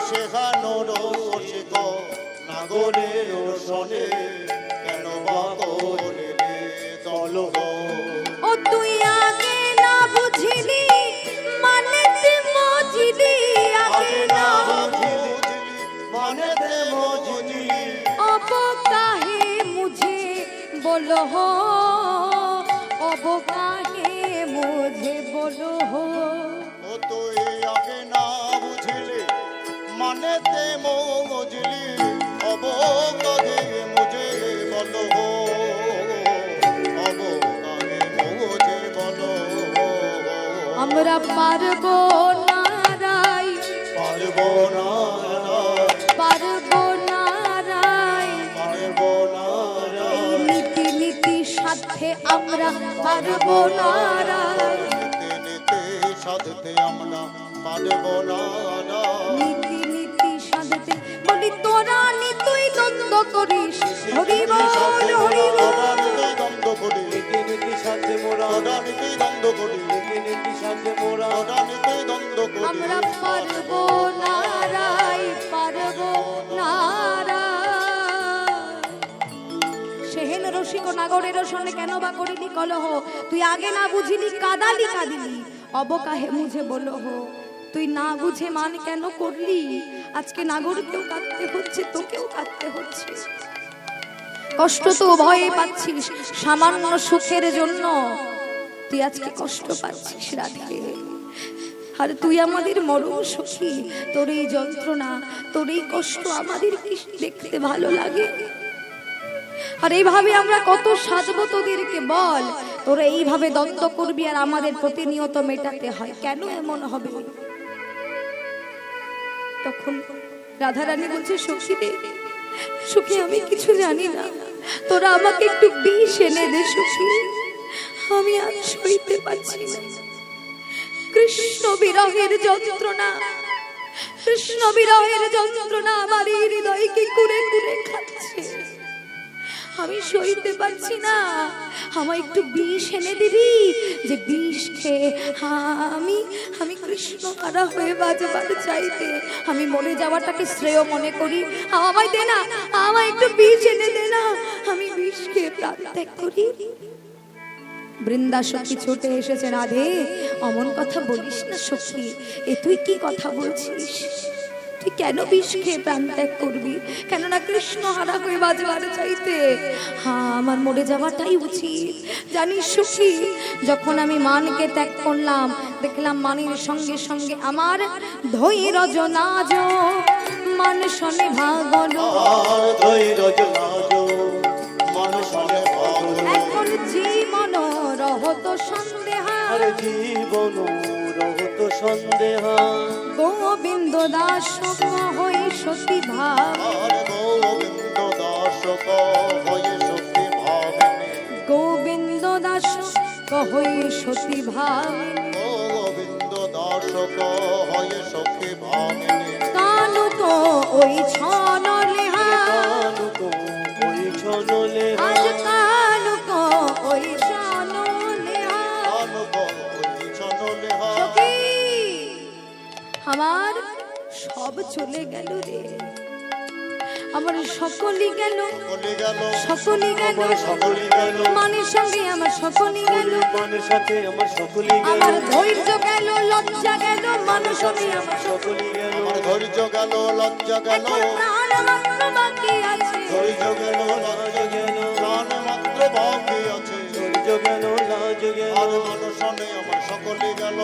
সেখানো রসিক নাগরের রোশনে কেন বা করলে কলহ। ও তুই আগে না বুঝিলি মানেতে মজিলি, আগে না মানেতে মজলি। अब काहे मुझे बोलो हो, अब काहे मुझे बोलो हो। ও তুই আগে না বুঝলি মানেতে মজলি, অবকাগে মুঝে বলো, অবকাগে মুঝে বলো। আমরা পারবো না রাই, পারবো না পারবো না রাই, পারবো না এই নীতি নীতি সাথে আমরা পারবো না রাই, নিতে নিতে সাধতে আমরা পারবো না। নীতি নীতি সাধতে। বলি তোরা নিতুই দ্বন্দ্ব করিস, হরি বল হরি বল। দ্বন্দ্ব করি নীতি সাথে মোরা নীতি দ্বন্দ্ব করি নীতি সাথে মোরা নীতি দ্বন্দ্ব করি। আমরা পারবো না রাই, পারবো না রাই। সেহেন রসিক নাগরের রসনে কেন বা করিলি কলহ। তুই আগে না বুঝিলি কাদালি কাঁদিলি, অবকাহে মুঝে বলো হো। তুই না বুঝে মান কেন করলি, আজকে নাগরকেও কাঁদতে হচ্ছে, তোকেও কাঁদতে হচ্ছে। কষ্ট তো ভয়ে পাচ্ছিস সামান্য সুখের জন্য, তুই আজকে কষ্ট পাচ্ছিস রাধে। আর তুই আমাদের মরম সখী, তোর এই যন্ত্রণা, তোর এই কষ্ট আমাদের কি দেখতে ভালো লাগে? আর এইভাবে আমরা কত সাজবো তোদেরকে বল? তোরা এইভাবে দ্বন্দ্ব করবি আর আমাদের প্রতিনিয়ত মেটাতে হয়, কেন এমন হবে? তখন রাধারানী বলছে, সখী রে, সখী আমি কিছু জানি না, তোরা আমাকে একটু বিষ এনে দে সখী, আমি আর সইতে পারছি না। কৃষ্ণ বিরহের যন্ত্রণা, কৃষ্ণ বিরহের যন্ত্রণা আমার এই হৃদয়কে কুরে কুরে খাচ্ছে, আমি সইতে পারছি না। আমায় একটু বিষ এনে দিবি, যে বিষ খেয়ে আমি কৃষ্ণ হারা হয়ে বাঁচবার চাইতে, আমি মরে যাওয়াটাকে শ্রেয় মনে করি। আমায় দে না, আমায় একটু বিষ এনে দে না, আমি বিষ খেয়ে প্রাণ ত্যাগ করি। বৃন্দা সখী ছুটে এসেছে, রাধে অমন কথা বলিস না সখী, এ তুই কি কথা বলছিস? তুই কেন বিষ খেয়ে প্রাণ ত্যাগ করবি? কেননা কৃষ্ণ হারা হয়ে বাজবার চাইতে আমার মরে যাওয়াটাই উচিত। জানিস সখী, যখন আমি মানকে ত্যাগ করলাম, দেখলাম মানের সঙ্গে সঙ্গে আমার ধৈর্য নাজ মান শনে ভাগল। এখন জীবন রহত সন্দেহ, জীবন রহত সন্দেহ। গোবিন্দ দাস হই সতী ভাব, গোবিন্দ দাস হয়ে সত্যি ভাবিনী, গোবিন্দ দাস হই সতী ভাব। গোবিন্দ দাস হয়ে সত্যি ভাবিনী। কানুক ওই ছন লেহা, কানুক ওই ছন লেহা, আজ কানুক ওই ছন লেহা। সখী, আমার সব চলে গেল রে, আমার সকলই গেল, সকলই গেল, মানের সঙ্গে আমার সকলই গেল, মানের সাথে আমার সকলই গেল, আমার ধৈর্য গেল, লজ্জা গেল, মানের সঙ্গে আমার সকলই গেল, ধৈর্য গেল, লজ্জা গেল, এখন প্রাণ মাত্র বাকি আছে, ধৈর্য গেল, লজ্জা গেল, প্রাণ মাত্র বাকি আছে, ধৈর্য গেল, লাজ গেল, আর মানুষনে আমার সকলই গেল।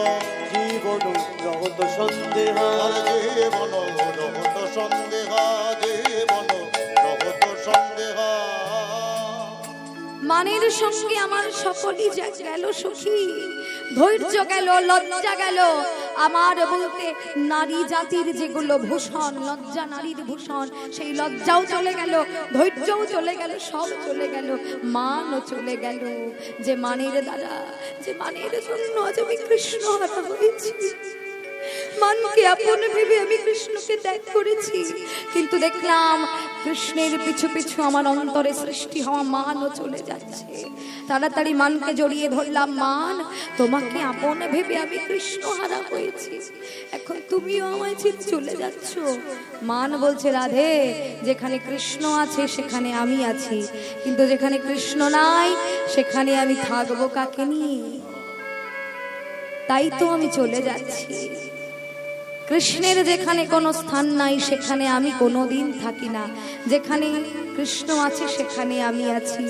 জীবন রহত সন্দেহ, আর জীবন রহত সন্দেহ, জীবন রহত সন্দেহ। মানের সঙ্গে আমার সকলই গেল সখী, ধৈর্য গেল, লজ্জা গেল, আমার বলতে নারী জাতির যেগুলো ভূষণ, লজ্জা নারীর ভূষণ, সেই লজ্জাও চলে গেল, ধৈর্যও চলে গেল, সব চলে গেল, মানও চলে গেল। যে মানের দ্বারা, যে মানের জন্য আজ আমি কৃষ্ণ হারা হয়েছি, মানকে আপন ভেবে আমি কৃষ্ণকে ত্যাগ করেছি, কিন্তু দেখলাম কৃষ্ণের পিছু পিছু আমার অন্তরে সৃষ্টি হওয়া মানও চলে যাচ্ছে। তাড়াতাড়ি মানকে জড়িয়ে ধরলাম, মান তোমাকে আপন ভেবে আমি কৃষ্ণ হারা হয়েছি, এখন তুমিও আমায় ছেড়ে চলে যাচ্ছ। মান বলছে, রাধে যেখানে কৃষ্ণ আছে সেখানে আমি আছি, কিন্তু যেখানে কৃষ্ণ নাই সেখানে আমি থাকবো কাকে নিয়ে? তাই তো আমি চলে যাচ্ছি। কৃষ্ণের যেখানে কোনো স্থান নাই সেখানে আমি কোনোদিন থাকি না, যেখানে কৃষ্ণ আছে সেখানে আমি আছি।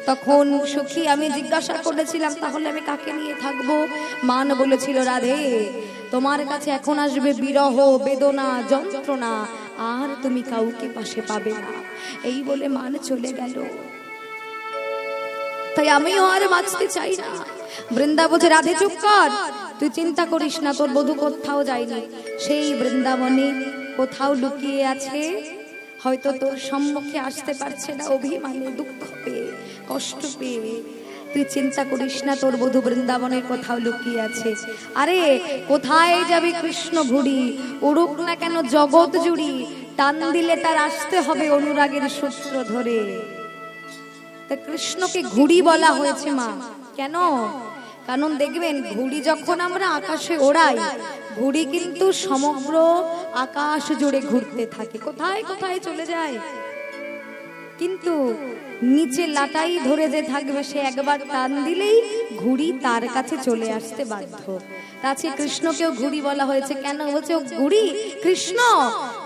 তখন সখী আমি জিজ্ঞাসা করেছিলাম, তাহলে আমি কাকে নিয়ে থাকবো? মান বলেছিল, রাধে তোমার কাছে এখন আসবে বিরহ, বেদনা, যন্ত্রণা, আর তুমি কাউকে পাশে পাবে না। এই বলে মান চলে গেল। তাই আমিও আর বাঁচতে চাই না। বৃন্দা বলছে, রাধে চুপ কর, তুই চিন্তা করিস না, তোর বধূ কোথাও যায়নি, সেই বৃন্দাবনে কোথাও লুকিয়ে আছে, হয়তো তোর সম্মুখে আসতে পারছে না, অভিমানে, দুঃখ পেয়ে, কষ্ট পেয়ে। তুই চিন্তা করিস না, তোর বধূ বৃন্দাবনের কোথাও লুকিয়ে আছে। আরে কোথায় যাবে কৃষ্ণ ঘুড়ি, উড়ুক না কেন জগৎ জুড়ি, টান দিলে তার আসতে হবে অনুরাগের সূত্র ধরে। তা কৃষ্ণকে ঘুড়ি বলা হয়েছে মা, কেন? কারণ দেখবেন ঘুড়ি যখন আমরা আকাশে ওড়াই, ঘুড়ি কিন্তু সমগ্র আকাশ জুড়ে ঘুরতে থাকে, কোথায় কোথায় চলে যায়, কিন্তু নিচে লাটাই ধরে যে থাকবে সে একবার টান দিলেই ঘুড়ি তার কাছে চলে আসতে বাধ্য। তাছে কৃষ্ণকেও ঘুড়ি বলা হয়েছে, কেন বলছে ও ঘুড়ি? কৃষ্ণ,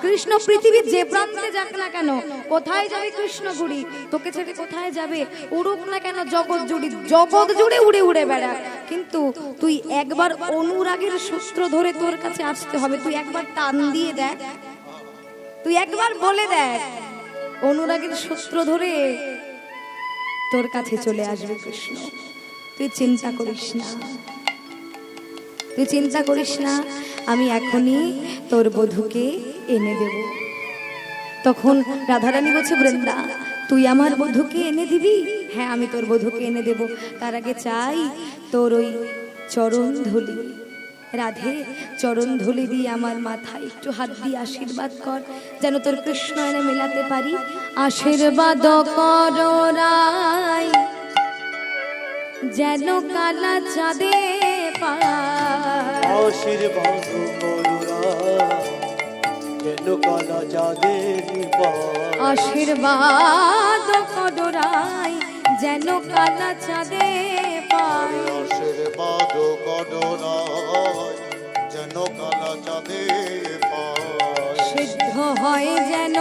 কৃষ্ণ পৃথিবীর যে প্রান্তে যাক না কেন, কোথায় যাবে কৃষ্ণ ঘুড়ি, তোকে ছেড়ে কোথায় যাবে? উড়ুক না কেন জগৎ জুড়ে, জগৎ জুড়ে উড়ে উড়ে বেড়া, কিন্তু তুই একবার অনুরাগের সূত্র ধরে তোর কাছে আসতে হবে। তুই একবার টান দিয়ে দেখ, তুই একবার বলে দেখ, অনুরাগের সূত্র ধরে তোর কাছে চলে আসবে কৃষ্ণ। তুই চিন্তা করিস না, তুই চিন্তা করিস না, আমি এখনই তোর বধূকে এনে দেব। তখন রাধারানী বলছে, বৃন্দা তুই আমার বধূকে এনে দিবি? হ্যাঁ আমি তোর বধূকে এনে দেব, তার আগে চাই তোর ওই চরণ ধুলি। রাধে চরণ ধুলি দিয়ে আমার মাথায় একটু হাত দিয়ে আশীর্বাদ কর, যেন তোর কৃষ্ণ এনে মেলাতে পারি। আশীর্বাদ কর রাই, যেন কালা চাঁদে পায়। আশীর্বাদ করুরা, যেন কালা চাঁদে পায়। আশীর্বাদ কর রাই, যেন কালা চাঁদে পায়। আশীর্বাদ করো রাই, যেন কালা চাঁদে পায়। সিদ্ধ হয় যেন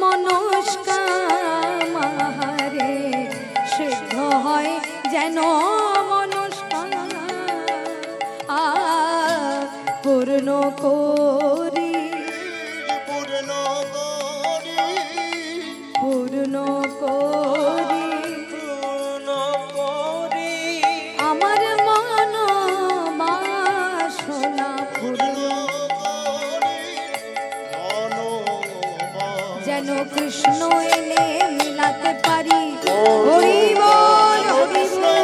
মনস্কামহারে, সিদ্ধ হয় যেন মনস্কাম, পূর্ণ করি, পূর্ণ করি, পূর্ণ করি পূর্ণ করি আমার মন বাসনা, পূর্ণ যেন কৃষ্ণ এনে মিলাতে পারি। হরি বল, হরি বল।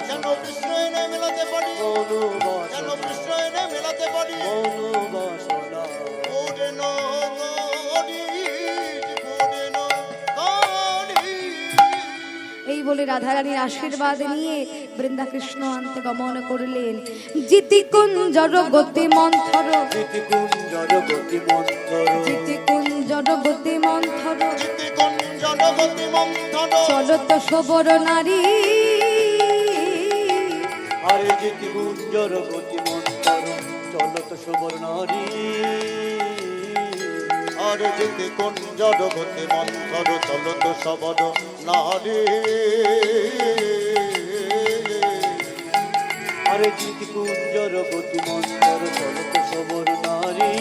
যেন কৃষ্ণ এনে মেলাতে পারি, যেন কৃষ্ণ এনে মেলাতে পারি। অনুবাসনা পূর্ণ করি, পূর্ণ করি। এই বলে রাধারানীর আশীর্বাদ নিয়ে বৃন্দা কৃষ্ণ আনতে গমন করলেন। জিতি কুঞ্জর গতি মন্থর, গীতি কুঞ্জর গতি মন্থর, জিতি কুঞ্জর গতি মন্থর, গীতি কুঞ্জন গতি মন্থন। চলত সবর নারী। আরে গীতি কুঞ্জর গতি মন্থর, চলত সবর নারী। আর গীতি কুঞ্জন গতি মন্থর, চলত সবর নারী। আরে গীতি কুঞ্জর গতি মন্থর, চলত সবর নারী।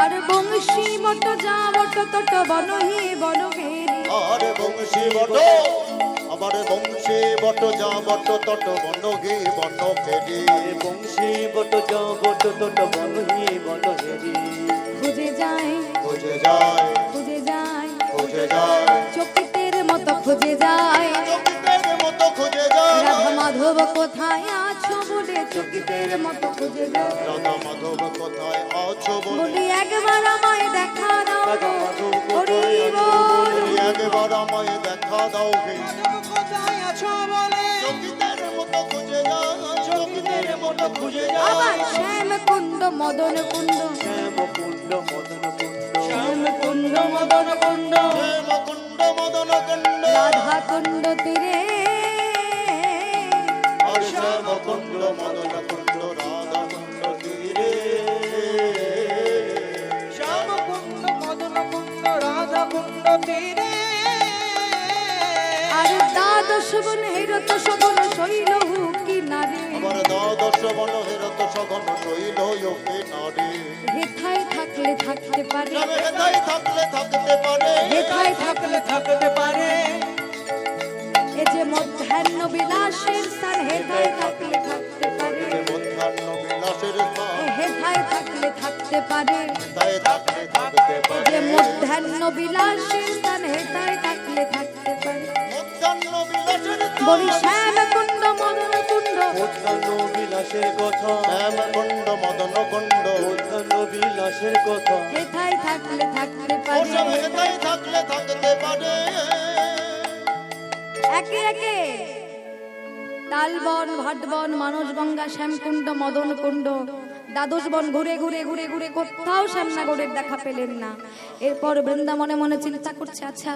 আর বংশী বট যা বট তট বনহি বনগেরি। আর বংশী বট, আমার বংশী বট যা বট তট বনগে বনকেরি। আরে বংশী বট যা বট তট বনহি বনহেরি। খুঁজে যায়, খুঁজে যায়, খুঁজে যায়, খুঁজে যায়, চকিতের মতো খুঁজে যায়। চকিতের মতো খুঁজে যায়। রাধা মাধব কোথায় আছো বলে চকিতের চকিতের মতো খুঁজে যায়। রাধা মাধব কোথায় আছো বলে, বলি একবার আমায় দেখা দাও রাধা গো, মাধব হরি কোথায় আছো বল। বলি একবার আমায় দেখা দাও গে, কোথায় আছো বলে চকিতের মতো খুঁজে যাও, চকিতের মতো খুঁজে আবার যাও। শ্যাম কুণ্ড মদন কুণ্ড, শ্যাম কুণ্ড মদন কুণ্ড, শ্যাম কুণ্ড মদন কুণ্ড, প্রেম কুণ্ড মদন কুণ্ড, রাধা কুণ্ড তীরে আর শ্যাম কুণ্ড মদন কুণ্ড, রাধা কুণ্ড তীরে। শ্যাম কুণ্ড মদন কুণ্ড রাধা কুণ্ড তীরে আর দ্বাদশ বন হেরত সবন শৈল কিনারে, আবার দ্বাদশ বন হেরত সঘন শৈল যোগে নারী। হেথায় থাকলে থাকতে পারে, গ্রামে হেথায় থাকলে থাকতে পারে, হেথায় থাকলে থাকতে পারে এ যে মধ্যাহ্ন বিলাসের স্থান, হেথায় থাকলে থাকতে পারে, মধ্যাহ্ন বিলাসের স্থান, এ হেথায় থাকলে থাকতে পারে, হেথায় থাকলে থাকতে এ পারে। যে মধ্যাহ্ন বিলাসের স্থান, হেথায় থাকলে থাকতে পারে। মধ্যাহ্ন বিলাসের স্থান, বলি শ্যাম কুণ্ড মদন কুণ্ড, মধ্যাহ্ন বিলাসের কথা, শ্যাম কুণ্ড মদন কুণ্ড, মধ্যাহ্ন বিলাসের কথা, হেথায় থাকলে থাকতে ও পারে। সব হেথায় থাকলে থাকতে পারে। একে একে তালবন, ভাটবন, মানসগঙ্গা, শ্যামকুণ্ড, মদন কুণ্ড, দ্বাদশ বন ঘুরে ঘুরে ঘুরে ঘুরে কোথাও শ্যামনগরের দেখা পেলেন না। এরপর বৃন্দা মনে মনে চিন্তা করছে, আচ্ছা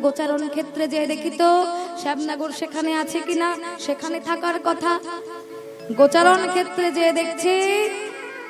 গোচারণ ক্ষেত্রে যে দেখি তো শ্যামনগর সেখানে আছে কিনা, সেখানে থাকার কথা। গোচারণ ক্ষেত্রে যে দেখছে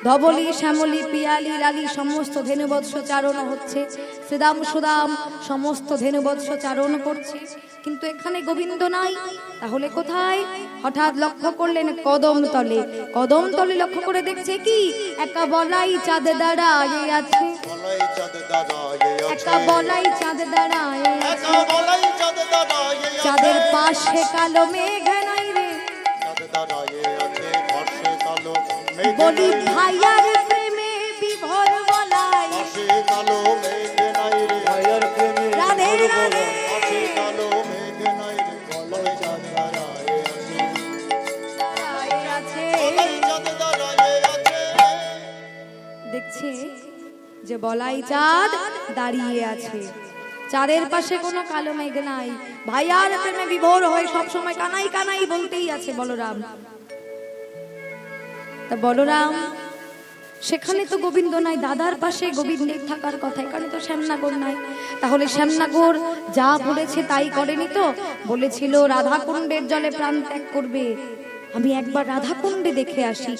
ধবলি, শ্যামলি, পিয়ালি, লালি সমস্ত ধেনুবৎস চারণ হচ্ছে, শ্রীদাম সুদাম সমস্ত ধেনুবৎস চারণ করছে, কিন্তু এখানে গোবিন্দ নাই। তাহলে কোথায়? হঠাৎ লক্ষ্য করলেন কদমতলে। কদমতলে লক্ষ্য করে দেখছে কি একা বলাই চাঁদ দাঁড়ায় আছে, বলাই চাঁদ দাঁড়ায়ে আছে, একা বলাই চাঁদ দাঁড়ায় আছে, একা বলাই চাঁদ দাঁড়ায়ে আছে, চাঁদের পাশে কালো মেঘ নাই রে। চাঁদ দাঁড়ায়ে আছে, পাশে কালো মেঘ বলি নাই, ভাইয়ার প্রেমে বিভোর বলাই, পাশে কালো মেঘ নাই রে, ভাইয়ার প্রেমে রাধে ভোর রাধে। বলা, পাশে কালো মেঘ নাই রে, বলাই চাঁদ দাঁড়ায়ে আছে, দাঁড়ায় আছে। বলাই চাঁদ দাঁড়ায়ে আছে। দেখছে যে বলাই চাঁদ দাঁড়িয়ে আছে, চাঁদের পাশে কোনো কালো মেঘ নাই। ভাইয়ার প্রেমে বিভোর হয়ে সব সময় কানাই কানাই বলতেই আছে বলরাম। তা বলরাম সেখানে তো গোবিন্দ নাই, দাদার পাশে গোবিন্দের থাকার কথা, এখানে তো শ্যামনগর নাই। তাহলে শ্যামনগর যা বলেছে তাই করেনি তো? বলেছিল রাধাকুণ্ডের জলে প্রাণ ত্যাগ করবে, আমি একবার রাধাকুণ্ডে দেখে আসি।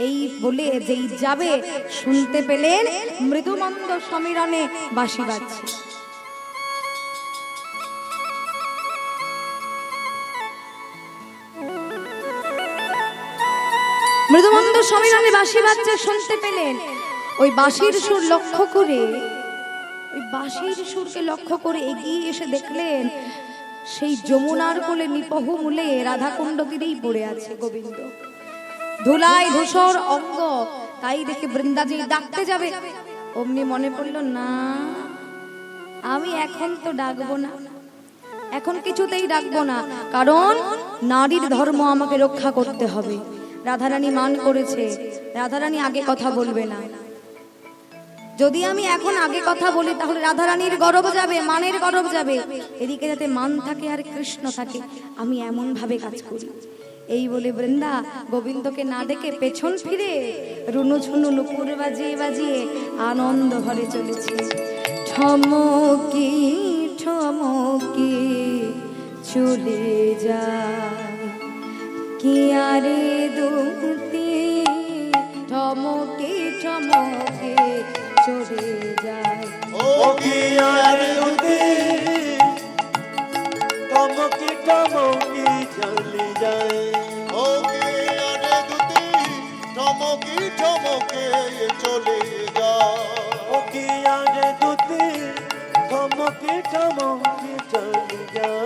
এই বলে যেই যাবে শুনতে পেলেন মৃদুমন্দ সমীরণে বাঁশি বাজছে। মৃদুমন্দ সমীরণে বাঁশি বাজছে শুনতে পেলেন। ওই বাঁশির সুর লক্ষ্য করে, ওই বাঁশির সুরকে লক্ষ্য করে এগিয়ে এসে দেখলেন সেই যমুনার কোলে নিপহু মূলে রাধাকুণ্ড তীরেই পড়ে আছে গোবিন্দ, ধুলায় ধূসর অঙ্গ। তাই দেখে বৃন্দাজি ডাকতে যাবে, অমনি মনে পড়ল না, আমি এখন তো ডাকবো না, এখন কিছুতেই ডাকবো না, কারণ নারীর ধর্ম আমাকে রক্ষা করতে হবে। রাধারানী মান করেছে, রাধারানী আগে কথা বলবে না। যদি আমি এখন আগে কথা বলি তাহলে রাধারানীর গরব যাবে, মানের গরব যাবে। এদিকে যাতে মান থাকে আর কৃষ্ণ থাকে, আমি এমন ভাবে কাজ করি। এই বলে বৃন্দা গোবিন্দকে না ডেকে পেছন ফিরে রুনু ঝুনু নুপুর বাজিয়ে বাজিয়ে আনন্দ ভরে চলেছে। ঠমকি ঠমকি চলে যায় কি আরে দুতি, ঠমকি ঠমকি চলে যায়। ও কি আর দুটি টমকি টমকি চলি যায়, ও কি আরে দুটি ঠমকি ঠমকে চলে যায়। ও কি আর দুটি টমকি টমকি চলি যায়।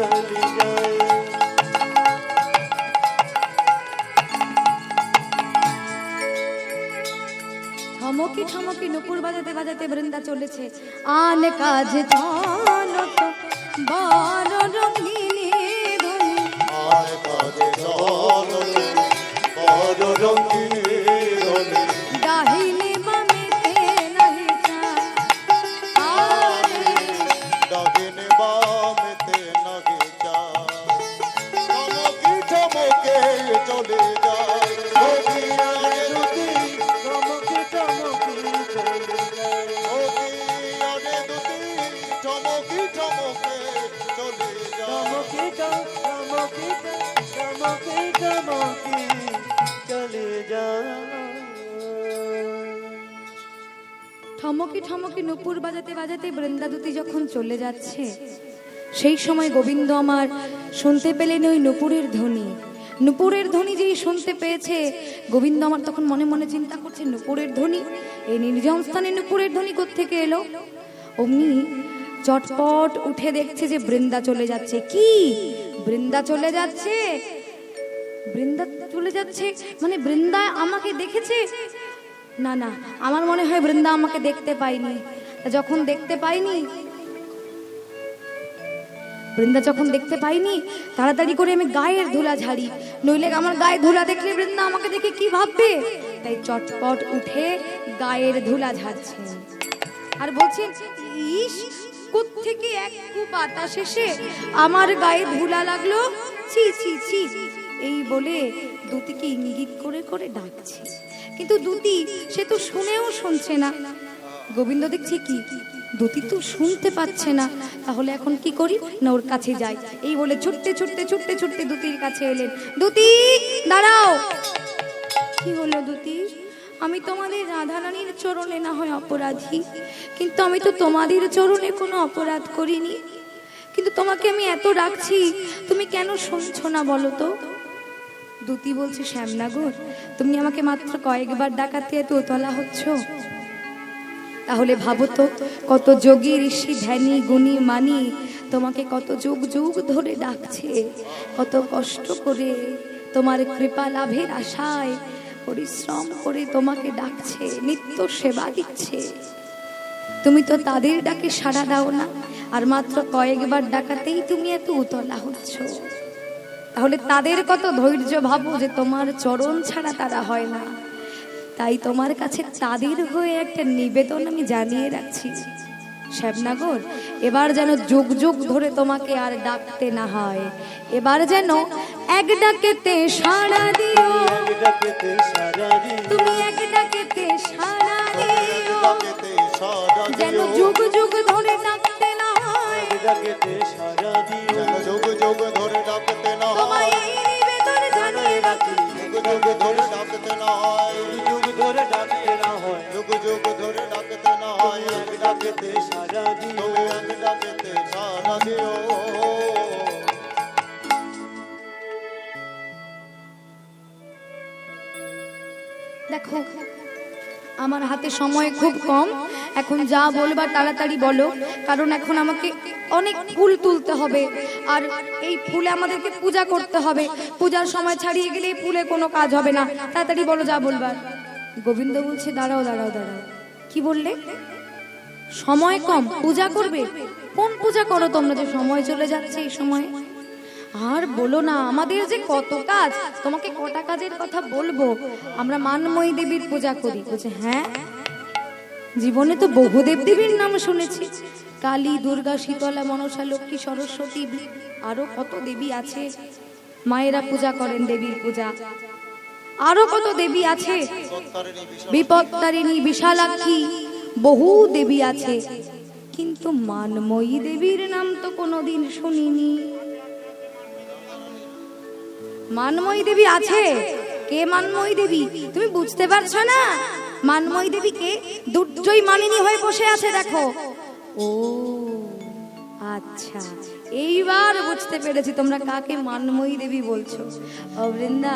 চলে যায়। ঠমকি ঠমকি নুপুর বাজাতে বাজাতে বৃন্দা চলেছে। আন কাজ চলো তো বড় রঙিনী ধনী, আর কাজে চলো বড় রঙিনী ধনী, ডাহিনী বামেতে নাহি চায়। আরে দাহিনে বামেতে নাহি যায়। চমকি চমকে চলে যায় সখী আরে দুটি, চমকে চমকে চলে যায়। সখী আরে দুটি, চমকি চমকে চলে যায়। চমকে চমকে চমকে চমকে চলে যায়। ঠমকি ঠমকি নুপুর বাজাতে বাজাতে বৃন্দাদুতি যখন চলে যাচ্ছে, সেই সময় গোবিন্দ আমার শুনতে পেলেন ওই নুপুরের ধ্বনি। নুপুরের ধ্বনি যেই শুনতে পেয়েছে, গোবিন্দ আমার তখন মনে মনে চিন্তা করছে, নুপুরের ধ্বনি, এই নির্জন স্থানে নুপুরের ধ্বনি কোত্থেকে এলো? অমনি চটপট উঠে দেখছে যে বৃন্দা চলে যাচ্ছে। কি বৃন্দা চলে যাচ্ছে? বৃন্দা চলে যাচ্ছে মানে বৃন্দা আমাকে দেখেছে? না না, আমার মনে হয় বৃন্দা আমাকে দেখতে পাইনি। যখন দেখতে পাইনি, বৃন্দা যখন দেখতে পাইনি, তাড়াতাড়ি করে আমি গায়ের ধুলা ঝাড়ি, নইলে আমার গায়ে ধুলা দেখলে বৃন্দা আমাকে দেখে কি ভাববে। তাই চটপট উঠে গায়ের ধুলা ঝাড়ছেন আর বলছেন, ইস, কোত্থেকে এক কূপ বাতাস এসে আমার গায়ে ধুলা লাগলো, ছি ছি ছি। এই বলে দুতিকে ইঙ্গিত করে করে ডাকছে, কিন্তু দুতি সে তো শুনেও শুনছে না। গোবিন্দ দেখছে কি দুতি তো শুনতে পাচ্ছে না, তাহলে এখন কি করি না, ওর কাছে যাই। এই বলে ছুটতে ছুটতে ছুটতে ছুটতে দুতির কাছে এলেন। দুতি দাঁড়াও। কি হলো দুতি? আমি তোমাদের রাধারানীর চরণে না হয় অপরাধী, কিন্তু আমি তো তোমাদের চরণে কোনো অপরাধ করিনি। কিন্তু তোমাকে আমি এত রাখছি, তুমি কেন শুনছো না বলো তো? দুতি বলছে, শ্যামনগর, তুমি আমাকে মাত্র কয়েকবার ডাকাতে এত উতলা হচ্ছ। তাহলে ভাবো তো, কত যোগী ঋষি ধ্যানী গুণী মানি তোমাকে কত যুগ যুগ ধরে ডাকছে, কত কষ্ট করে তোমার কৃপা লাভের আশায় পরিশ্রম করে তোমাকে ডাকছে, নিত্য সেবা দিচ্ছে। তুমি তো তাদের ডাকে সাড়া দাও না, আর মাত্র কয়েকবার ডাকাতেই তুমি এত উতলা হচ্ছ। তাহলে তাদের কত ধৈর্য ভাবো যে তোমার চরণ ছাড়া তারা হয় না। তাই তোমার কাছে তাদের হয়ে একটা নিবেদন আমি জানিয়ে রাখছি, শ্যামনগর, এবার যেন যুগ যুগ ধরে তোমাকে আর ডাকতে না হয়। এবার যেন এক ডাকেতে সাড়া দিও, এক ডাকেতে সারা দিও। তুমি এক ডাকেতে সাড়া দিও, ডাকেতে সাড়া যেন দিও, যুগ যুগ ধরে ডাকতে না হয়। এক ডাকেতে সারা দিও। যেন যুগ যুগ ধরে ডাকতে না তোমায় হয়। এই নিবেদন জানিয়ে রাখি, যুগ যুগ ধরে ডাকতে না হয়। যুগ ধরে ডাকতে না হয়। যুগ যুগ ধরে ডাকতে না হয়। এক ডাকেতে সারা দিও। তুমি এক ডাকেতে সাড়া দিও। দেখো আমার হাতে সময় খুব কম, এখন যা বলবার তাড়াতাড়ি বলো, কারণ এখন আমাকে অনেক ফুল তুলতে হবে, আর এই ফুলে আমাদেরকে পূজা করতে হবে। পূজার সময় ছাড়িয়ে গেলে এই ফুলে কোনো কাজ হবে না। তাড়াতাড়ি বলো যা বলবার। গোবিন্দ বলছে, দাঁড়াও দাঁড়াও দাঁড়াও। কি বললে? সময় কম, পূজা করবে? কোন পূজা করো তোমরা যে সময় চলে যাচ্ছে এই সময়? আর বলো না, আমাদের যে কত কাজ, তোমাকে কটা কাজের কথা বলবো। আমরা মানময়ী দেবীর পূজা করি। বলছে, হ্যাঁ, জীবনে তো বহু দেবদেবীর নাম শুনেছি, কালী, দুর্গা, শীতলা, মনসা, লক্ষ্মী, সরস্বতী, আরো কত দেবী আছে। মায়েরা পূজা করেন দেবীর পূজা, আরো কত দেবী আছে, বিপত্তারিণী, বিশালাক্ষী, বহু দেবী আছে, কিন্তু মানময়ী দেবীর নাম তো কোনোদিন শুনিনি। মানময়ী দেবী আছে? কে মানময়ী দেবী? তুমি বুঝতে পারছো না? মানময়ী দেবী কে? দুর্জয় মানিনী হয়ে বসে আছে, দেখো। ও আচ্ছা, এইবার বুঝতে পেরেছি তোমরা কাকে মানময়ী দেবী বলছো। ও বৃন্দা,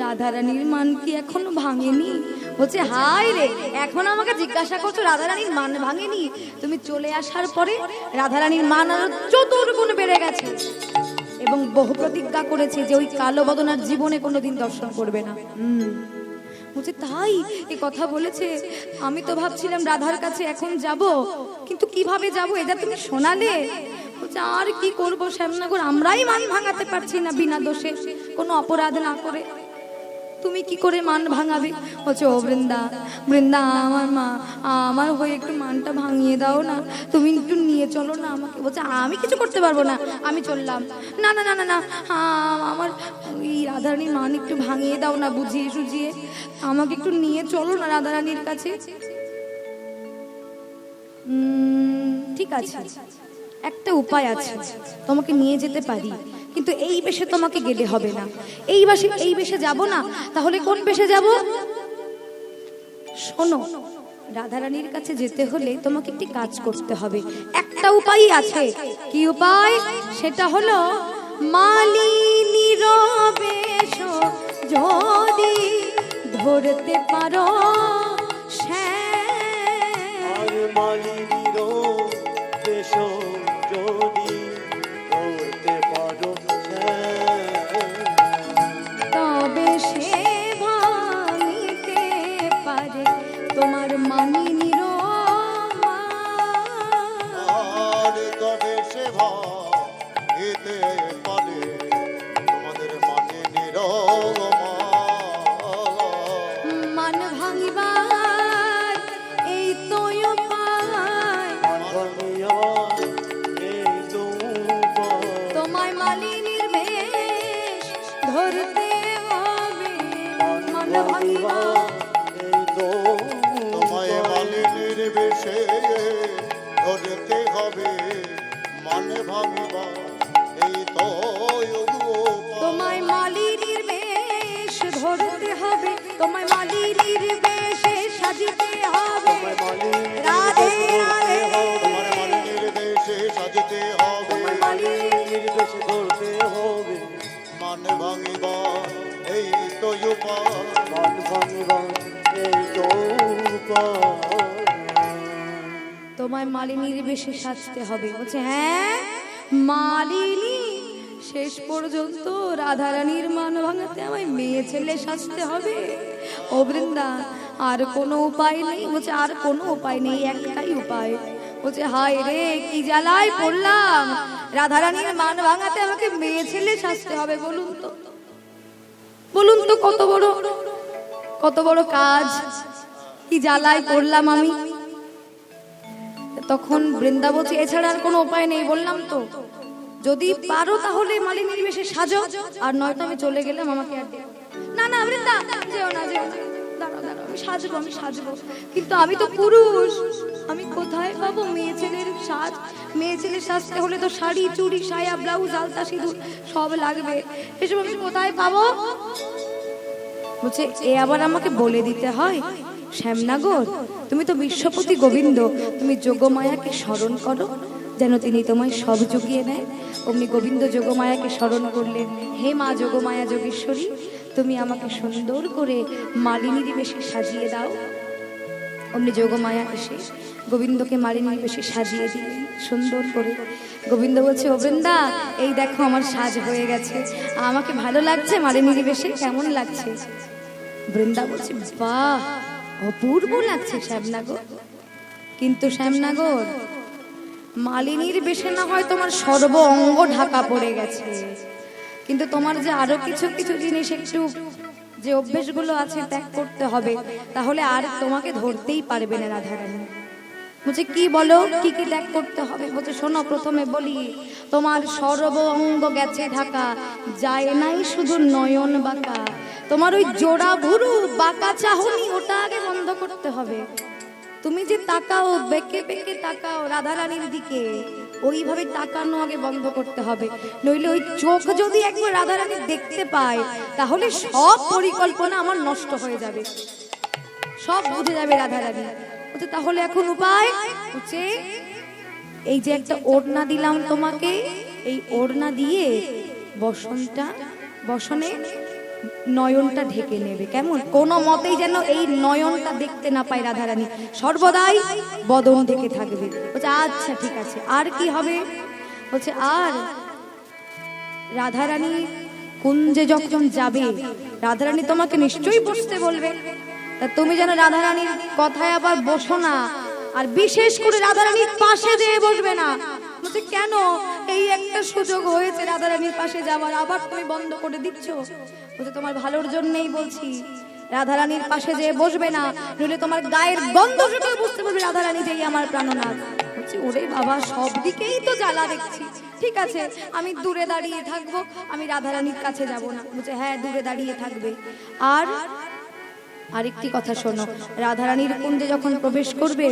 রাধারানীর মান কি এখনো ভাঙেনি? বলছে হাই রে, এখন আমাকে জিজ্ঞাসা করছো রাধারানীর মান ভাঙেনি? তুমি চলে আসার পরে রাধারানীর মান আরো 4 গুণ বেড়ে গেছে এবং বহু প্রতিজ্ঞা করেছে যে ওই কালো বদনার জীবনে কোনোদিন দর্শন করবে না। বলছে তাই? এ কথা বলেছে। আমি তো ভাবছিলাম রাধার কাছে এখন যাব, কিন্তু কিভাবে যাব এটা তুমি শোনালে। বলছে আর কি করব শ্যামনগর, আমরাই মান ভাঙাতে পারছি না বিনা দোষে, কোনো অপরাধ না করে, তুমি কি করে মান ভাঙাবে? বলছে ও বৃন্দা, বৃন্দা আমার মা, আমার হয়ে একটু মানটা ভাঙিয়ে দাও না, তুমি একটু নিয়ে চলো না আমাকে। বলছে আমি কিছু করতে পারবো না, আমি চললাম। না না না না না, আমার এই রাধারানীর মান একটু ভাঙিয়ে দাও না, বুঝিয়ে সুঝিয়ে আমাকে একটু নিয়ে চলো না রাধারানীর কাছে। ঠিক আছে, একটা উপায় আছে, তোমাকে নিয়ে যেতে পারি, কিন্তু এই বেশে তোমাকে গেলে হবে না। এই বেশে যাব না, তাহলে কোন বেশে যাব? শোনো, রাধারানীর কাছে যেতে হলে তোমাকে একটি কাজ করতে হবে। একটা উপায় আছে। কি উপায়? সেটা হলো মালিনীর বেশ যদি ধরতে পারো আর মালিনীর বেশ যদি ধরতে পারো তবে সে ভাঙিতে পারে তোমার মানিনীর আর তবে সে ভাঙিতে পারে তোমাদের মানে মান ভাঙিবার এই তো উপায়, তোমায় মালিনীর বেশ ধরতে হবে। মান ভাঙিবার তোমায় মালিনীর বেশে ধরতে হবে, মানে ভাঙিবা এই তো তোমায় মালিনীর বেশ ধরতে হবে, তোমায় মালিনীর বেশে সাজিতে হবে। রাধে রাধে, তোমার মালিনীর বেশে সাজতে হবে, মালিনীর বেশ ধরতে হবে, মানে ভাঙিবা এই তো উপায়। মান ভাঙিবা এই তো উপায়। তোমায় মালিনীর বেশে সাজতে হবে। বলছে হ্যাঁ মালিনী, শেষ পর্যন্ত রাধারানীর মান ভাঙাতে আমায় মেয়ে ছেলে সাজতে হবে? ও বৃন্দা, আর কোনো উপায় নেই? বলছে আর কোনো উপায় নেই, একটাই উপায়। বলছে হায় রে, কি জ্বালায় পড়লাম, রাধারানীর মান ভাঙাতে আমাকে মেয়ে ছেলে সাজতে হবে। বলুন তো, বলুন তো কত বড় কাজ, কি জ্বালায় পড়লাম আমি। তখন বৃন্দা বলছে এছাড়া আর কোনো উপায় নেই। বললাম তো, যদি পারো তাহলে মালিনীর বেশে সাজো, আর নয়তো আমি চলে গেলাম, আমাকে আর ডেকো না। না বৃন্দা, যেও না, দাঁড়াও, আমি সাজবো, কিন্তু আমি তো পুরুষ, আমি কোথায় পাবো মেয়ে ছেলের সাজ? মেয়ে ছেলের সাজতে হলে তো শাড়ি, চুড়ি, সায়া, ব্লাউজ, আলতা, সিঁদুর সব লাগবে, এসব আমি কোথায় পাবো? বলছে এ আবার আমাকে বলে দিতে হয়? শ্যামনগর, তুমি তো বিশ্বপতি গোবিন্দ, তুমি যোগমায়াকে স্মরণ করো, যেন তিনি তোমায় সব জুগিয়ে নেয়। অমনি গোবিন্দ যোগমায়াকে স্মরণ করলেন। হে মা যোগমায়া যোগেশ্বরী, তুমি আমাকে সুন্দর করে মালিনীর বেশে সাজিয়ে দাও। অমনি যোগমায়া এসে গোবিন্দকে মালিনীর বেশে সাজিয়ে দিলেন সুন্দর করে। গোবিন্দ বলছে ও বৃন্দা, এই দেখো আমার সাজ হয়ে গেছে, আমাকে ভালো লাগছে মালিনীর বেশে? কেমন লাগছে? বৃন্দা বলছে বাহ, অপূর্ব লাগছে শ্যামনগর। কিন্তু শ্যামনগর, মালিনীর বেশে না হয় তোমার সর্ব অঙ্গ ঢাকা পড়ে গেছে, কিন্তু তোমার যে আরো কিছু কিছু জিনিস, একটু যে অভ্যেসগুলো আছে ত্যাগ করতে হবে, তাহলে আর তোমাকে ধরতেই পারবে না রাধারানী। বলছে কি বলো, কি কি ত্যাগ করতে হবে? বলছে শোনো, প্রথমে বলি, তোমার সর্ব অঙ্গ গেছে ঢাকা, যায় নাই শুধু নয়ন বাঁকা। তোমার ওই জোড়া ভুরু বাঁকা চাহনি, ওটা আগে বন্ধ করতে হবে। তুমি যে তাকাও, বেঁকে বেঁকে তাকাও রাধারানীর দিকে, ওইভাবে তাকানো আগে বন্ধ করতে হবে, নইলে ওই চোখ যদি একবার রাধারানী দেখতে পায়, তাহলে সব পরিকল্পনা আমার নষ্ট হয়ে যাবে, সব বুঝে যাবে রাধারানী। বলছে তাহলে এখন উপায়? বলছে এই যে একটা ওড়না দিলাম তোমাকে, এই ওড়না দিয়ে বসনে নয়নটা ঢেকে নেবে, কেমন কোনো মতেই যেন এই নয়নটা দেখতে না পায় রাধারানী, সর্বদাই বদন ঢেকে থাকবে। বলছে আচ্ছা ঠিক আছে, আর কি হবে? বলছে আর রাধারানী কুঞ্জে যখন যাবে, রাধারানী তোমাকে নিশ্চয়ই বসতে বলবে, তা তুমি যেন রাধারানীর কথায় আবার বসো না, আর বিশেষ করে রাধারানীর পাশে যেয়ে বসবে না। বলছে কেন? এই একটা সুযোগ হয়েছে রাধারানীর পাশে যাওয়ার, আবার তুমি বন্ধ করে দিচ্ছ। বলছে তোমার ভালোর জন্যই বলছি, রাধারানীর পাশে যেয়ে বসবে না, নইলে তোমার গায়ের গন্ধ শুকে বুঝতে পারবে রাধারানী যেই আমার প্রাণনাথ। বলছে ওরে বাবা, সব দিকেই তো জ্বালা দেখছি, ঠিক আছে আমি দূরে দাঁড়িয়ে থাকবো, আমি রাধারানীর কাছে যাব না। বলছে হ্যাঁ দূরে দাঁড়িয়ে থাকবে। আর আরেকটি কথা শোনো, রাধারানীর কুঞ্জে যখন প্রবেশ করবে,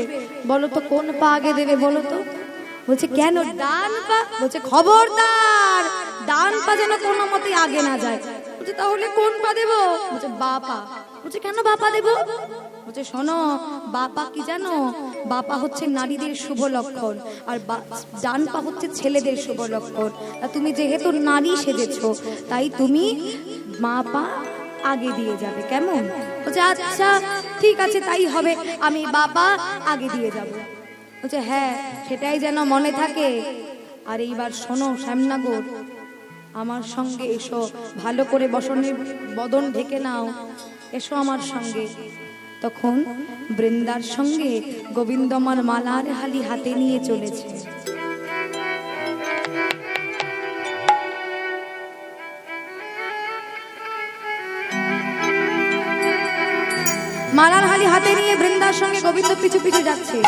বলো তো কোন পা আগে দেবে বলো তো? বলছে কেন? ডান পা। বলছে খবরদার, ডান পা যেন কোনো মতে আগে না যায়। বলছে তাহলে কোন পা দেবো? বলছে বা পা। বলছে কেন বা পা দেবো? বলছে শোনো, বা পা কি জানো? বা পা হচ্ছে নারীদের শুভ লক্ষণ, আর ডান পা হচ্ছে ছেলেদের শুভ লক্ষণ। আর তুমি যেহেতু নারী সেজেছো, তাই তুমি মা পা আগে দিয়ে যাবে, কেমন? বলছে আচ্ছা ঠিক আছে তাই হবে, আমি বাবা আগে দিয়ে যাব। বলছে হ্যাঁ সেটাই যেন মনে থাকে। আর এইবার শোনো শ্যামনগর, আমার সঙ্গে এসো, ভালো করে বসনের বদন ঢেকে নাও, এসো আমার সঙ্গে। তখন বৃন্দার সঙ্গে গোবিন্দ আমার মালার হালি হাতে নিয়ে চলেছে। মালার হালি হাতে নিয়ে বৃন্দার সঙ্গে গোবিন্দ পিছু পিছু যাচ্ছে।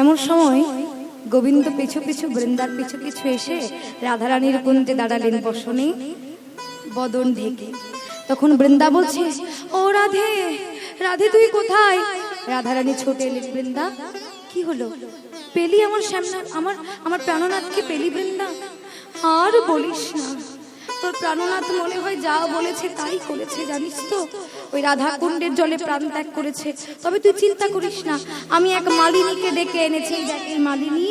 এমন সময় গোবিন্দ পিছু পিছু বৃন্দার পিছু পিছু এসে রাধারানীর কুঞ্জে দাঁড়ালেন বসনে বদন ঢেকে। তখন বৃন্দা বলছে ও রাধে, রাধে তুই কোথায়? রাধারানী ছুটে এলেন। বৃন্দা কি হলো? পেলি আমার শ্যামনাথ, আমার প্রাণনাথকে পেলি বৃন্দা? আর বলিস না, তোর প্রাণনাথ মনে হয় যা বলেছে তাই করেছে, জানিস তো ওই রাধা কুণ্ডের জলে প্রাণ ত্যাগ করেছে। তবে তুই চিন্তা করিস না, আমি এক মালিনীকে ডেকে এনেছি। এই দেখ এই মালিনী,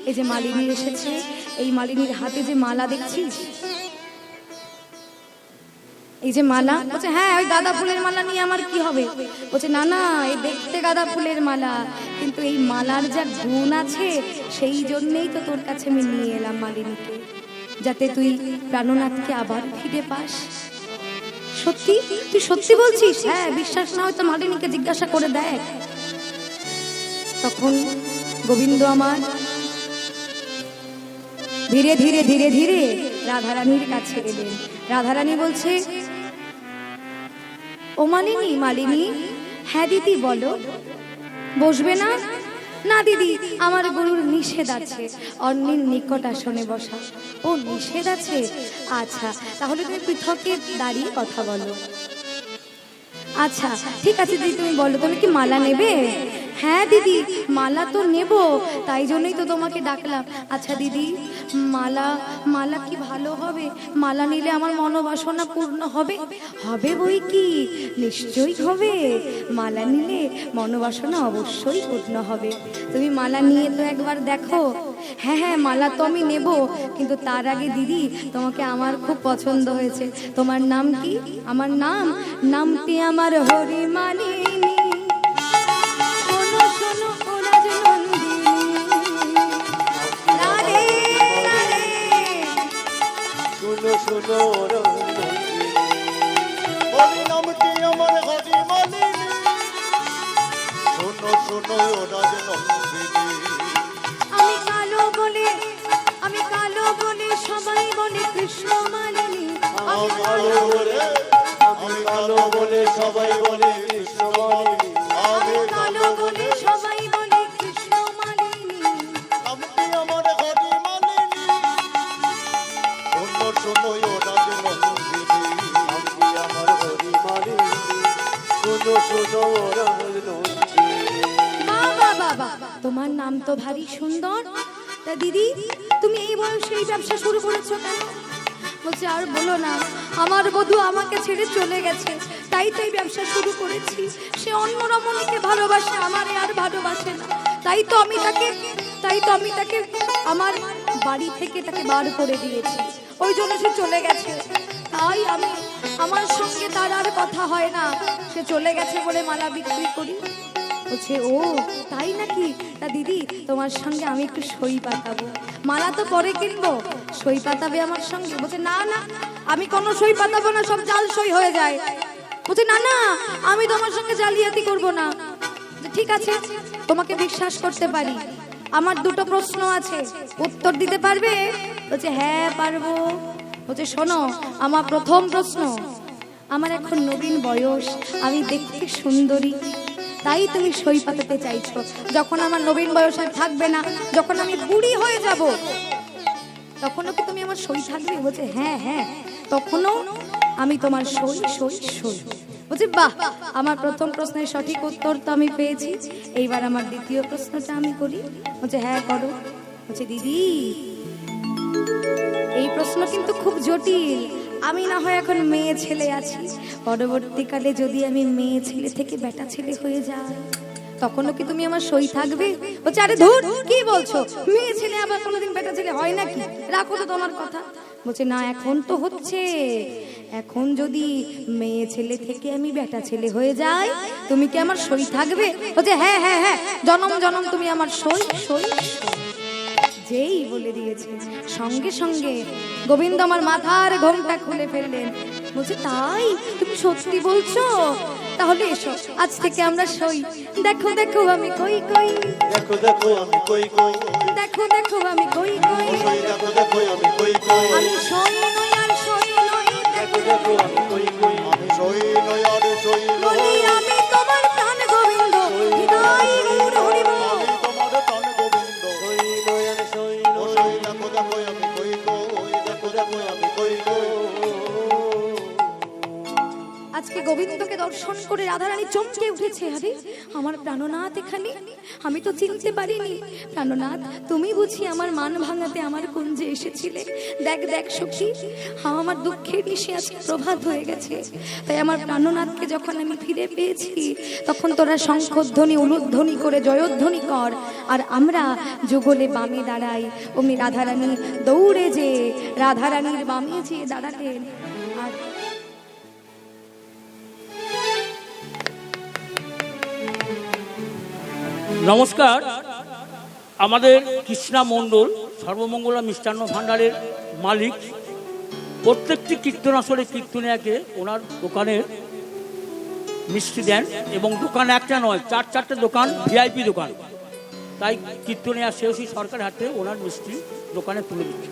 এই যে মালিনী এসেছে, এই মালিনীর হাতে যে মালা দেখছিস, এই যে মালা। বলছে হ্যাঁ ওই গাঁদা ফুলের মালা নিয়ে আমার কি হবে? বলছে না না, এই দেখতে গাঁদা ফুলের মালা, কিন্তু এই মালার যা গুণ আছে সেই জন্যেই তো তোর কাছে আমি নিয়ে এলাম মালিনীকে, যাতে তুই প্রাণনাথকে আবার ফিরে পাস। সত্যি? তুই সত্যি বলছিস? হ্যাঁ, বিশ্বাস না হয় তো মালিনীকে জিজ্ঞাসা করে দেখ। তখন গোবিন্দ আমার ধীরে ধীরে ধীরে ধীরে রাধারানীর কাছে এলেন। রাধারানী বলছে ও মালিনী, মালিনী হ্যাঁ দিদি বলো, বসবে না? না দিদি, আমার গুরুর নিষেধ আছে অন্যের নিকট আসনে বসা। ও নিষেধ আছে? আচ্ছা, তাহলে তুমি পৃথকে দাঁড়িয়ে কথা বলো। আচ্ছা ঠিক আছে দিদি, তুমি বলো তুমি কি মালা নেবে? হ্যাঁ দিদি, মালা তো নেব, তাই জন্যই তো তোমাকে ডাকলাম। আচ্ছা দিদি, মালা মালা কি ভালো হবে? মালা নিলে আমার মনোবাসনা পূর্ণ হবে? হবে বই কি, নিশ্চয়ই হবে। মালা নিলে মনোবাসনা অবশ্যই পূর্ণ হবে। তুমি মালা নিয়ে তো একবার দেখো। হ্যাঁ হ্যাঁ, মালা তো আমি নেব, কিন্তু তার আগে দিদি তোমাকে আমার খুব পছন্দ হয়েছে। তোমার নাম কি? আমার নামটি আমার হরিমালিনী। শোনো শোনো ও রাজনন্দিনী, রাধে রাধে। শুনো শুনো হরি নামটি আমার হরিমালিনী, শোনো শোনো রাজনন্দিনী। আমি কালো বলে সবাই বলে কৃষ্ণ মালিনী। আমি কালো বলে সবাই বলে কৃষ্ণ মালিনী। আমি কালো বলে সবাই বলে কৃষ্ণ মালিনী। নামটি আমার হরিমালিনী, শোনো শোনো রাজনন্দিনী। নামটি আমার হরিমালিনী, শুনো শুনো রাজনন্দিনী। বাবা বাবা, তোমার নাম তো ভারী সুন্দর। তা দিদি, তুমি এই বয়সে এই ব্যবসা শুরু করেছো কেন? বলছে আর বলো না, আমার বধূ আমাকে ছেড়ে চলে গেছে, তাই তো এই ব্যবসা শুরু করেছি। সে অন্য রমণীকে ভালোবাসে, আমারে আর ভালোবাসে না। তাই তো আমি তাকে আমার বাড়ি থেকে তাকে বার করে দিয়েছি, ওই জন্য সে চলে গেছে। তাই আমার সঙ্গে তার আর কথা হয় না, সে চলে গেছে বলে মালা বিক্রি করি। বলছে ও তাই নাকি? তা দিদি, তোমার সঙ্গে আমি একটু সই পাতাবো। মালা তো পরে কিনবো, সই পাতাবে আমার সঙ্গে? বলছে না না, আমি কোনো সই পাতাবো না, সব জাল সই হয়ে যায়। বলছে না না, আমি তোমার সঙ্গে জালিয়াতি করব না। ঠিক আছে, তোমাকে বিশ্বাস করতে পারি। আমার দুটো প্রশ্ন আছে, উত্তর দিতে পারবে? বলছে হ্যাঁ পারবো। বলছে শোনো, আমার প্রথম প্রশ্ন, আমার এখন নবীন বয়স, আমি দেখতে সুন্দরী, তাই তুমি সই পাতাতে চাইছো। যখন আমার নবীন বয়স আর থাকবে না, যখন আমি বুড়ি হয়ে যাব, তখনও কি তুমি আমার সই থাকবে? বলছে হ্যাঁ হ্যাঁ, তখনও আমি তোমার সই সই সই। বলছে বাহ, আমার প্রথম প্রশ্নের সঠিক উত্তর তো আমি পেয়েছি, এইবার আমার দ্বিতীয় প্রশ্নটা আমি করি। বলছে হ্যাঁ করো। বলছে দিদি, এই প্রশ্ন কিন্তু খুব জটিল। আমি না হয় এখন মেয়ে ছেলে আছি, পরবর্তীকালে যদি আমি মেয়ে ছেলে থেকে বেটা ছেলে হয়ে যাই, তখনও কি তুমি আমার সই থাকবে? বলছে আরে ধুর, কি বলছো, মেয়ে ছেলে আবার কোনোদিন বেটা ছেলে হয় নাকি? রাখো তো তোমার কথা। বলছে না, এখন তো হচ্ছে। এখন যদি মেয়ে ছেলে থেকে আমি বেটা ছেলে হয়ে যাই, তুমি কি আমার সই থাকবে? বলছে হ্যাঁ হ্যাঁ হ্যাঁ, জনম জনম তুমি আমার সই সই সই। যেই বলে দিয়েছে, সঙ্গে সঙ্গে গোবিন্দ আমার মাথার ঘোমটা খুলে ফেললেন। বলছে তাই? তুমি সত্যি বলছো? তাহলে এসো, আজ থেকে আমরা সই। দেখো দেখো আমি কই কই, দেখো দেখো আমি কই কই, দেখো দেখো আমি কই কই, দেখো দেখো আমি কই কই। আমি সই নই আর সই নই, দেখো দেখো আমি কই কই, আমি সই নই আর সই নই। বলি আমি তোমার প্রাণ গোবিন্দ, হৃদয় গৌর হরি বল। আমি তোমার প্রাণ গোবিন্দ, সই নয় আর সই ও নয়। সই দেখো দেখো আমি কই কই, দেখো দেখো আমি কই কই। আজকে গোবিন্দকে দর্শন করে রাধারানী চমকে উঠেছে। আরে আমার প্রাণনাথ এখানে, আমি তো চিনতে পারিনি। প্রাণনাথ, তুমি বুঝি আমার মান ভাঙাতে আমার কুঞ্জে এসেছিলে? দেখ দেখ সখী, আমার দুঃখের নিশে আজকে প্রভাত হয়ে গেছে। তাই আমার প্রাণনাথকে যখন আমি ফিরে পেয়েছি, তখন তোরা শঙ্খধ্বনি উলুধ্বনি করে জয়ধ্বনি কর, আর আমরা যুগলে বামে দাঁড়াই। অমনি রাধারানী দৌড়ে যে রাধারানীর বামে যেয়ে দাঁড়ালেন। আর নমস্কার, আমাদের কৃষ্ণা মণ্ডল সর্বমঙ্গলা মিষ্টান্ন ভাণ্ডারের মালিক। প্রত্যেকটি কীর্তন আসলে কীর্তনিয়াকে ওনার দোকানের মিষ্টি দেন, এবং দোকান একটা নয়, চারটে দোকান, ভিআইপি দোকান। তাই কীর্তনিয়া শেষই সরকার হাতে ওনার মিষ্টি দোকানে তুলে দিচ্ছে।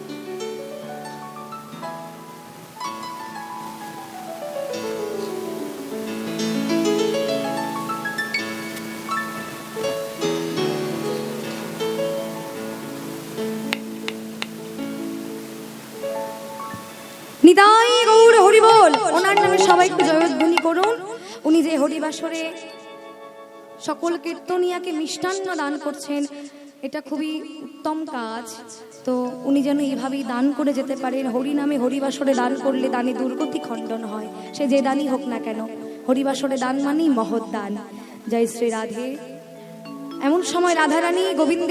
তার নামে সবাই একটু জয়ধ্বনি করুন। উনি যে হরিবাসরে সকল কীর্তনিয়াকে মিষ্টান্ন দান করছেন, এটা খুবই উত্তম কাজ। তো উনি যেন এইভাবেই দান করে যেতে পারেন। হরি নামে হরিবাসরে দান করলে দানে দুর্গতি খণ্ডন হয়, সে যে দানই হোক না কেন। হরিবাসরে দান মানেই মহৎ দান। জয় শ্রী রাধে। এমন সময় রাধারানী গোবিন্দের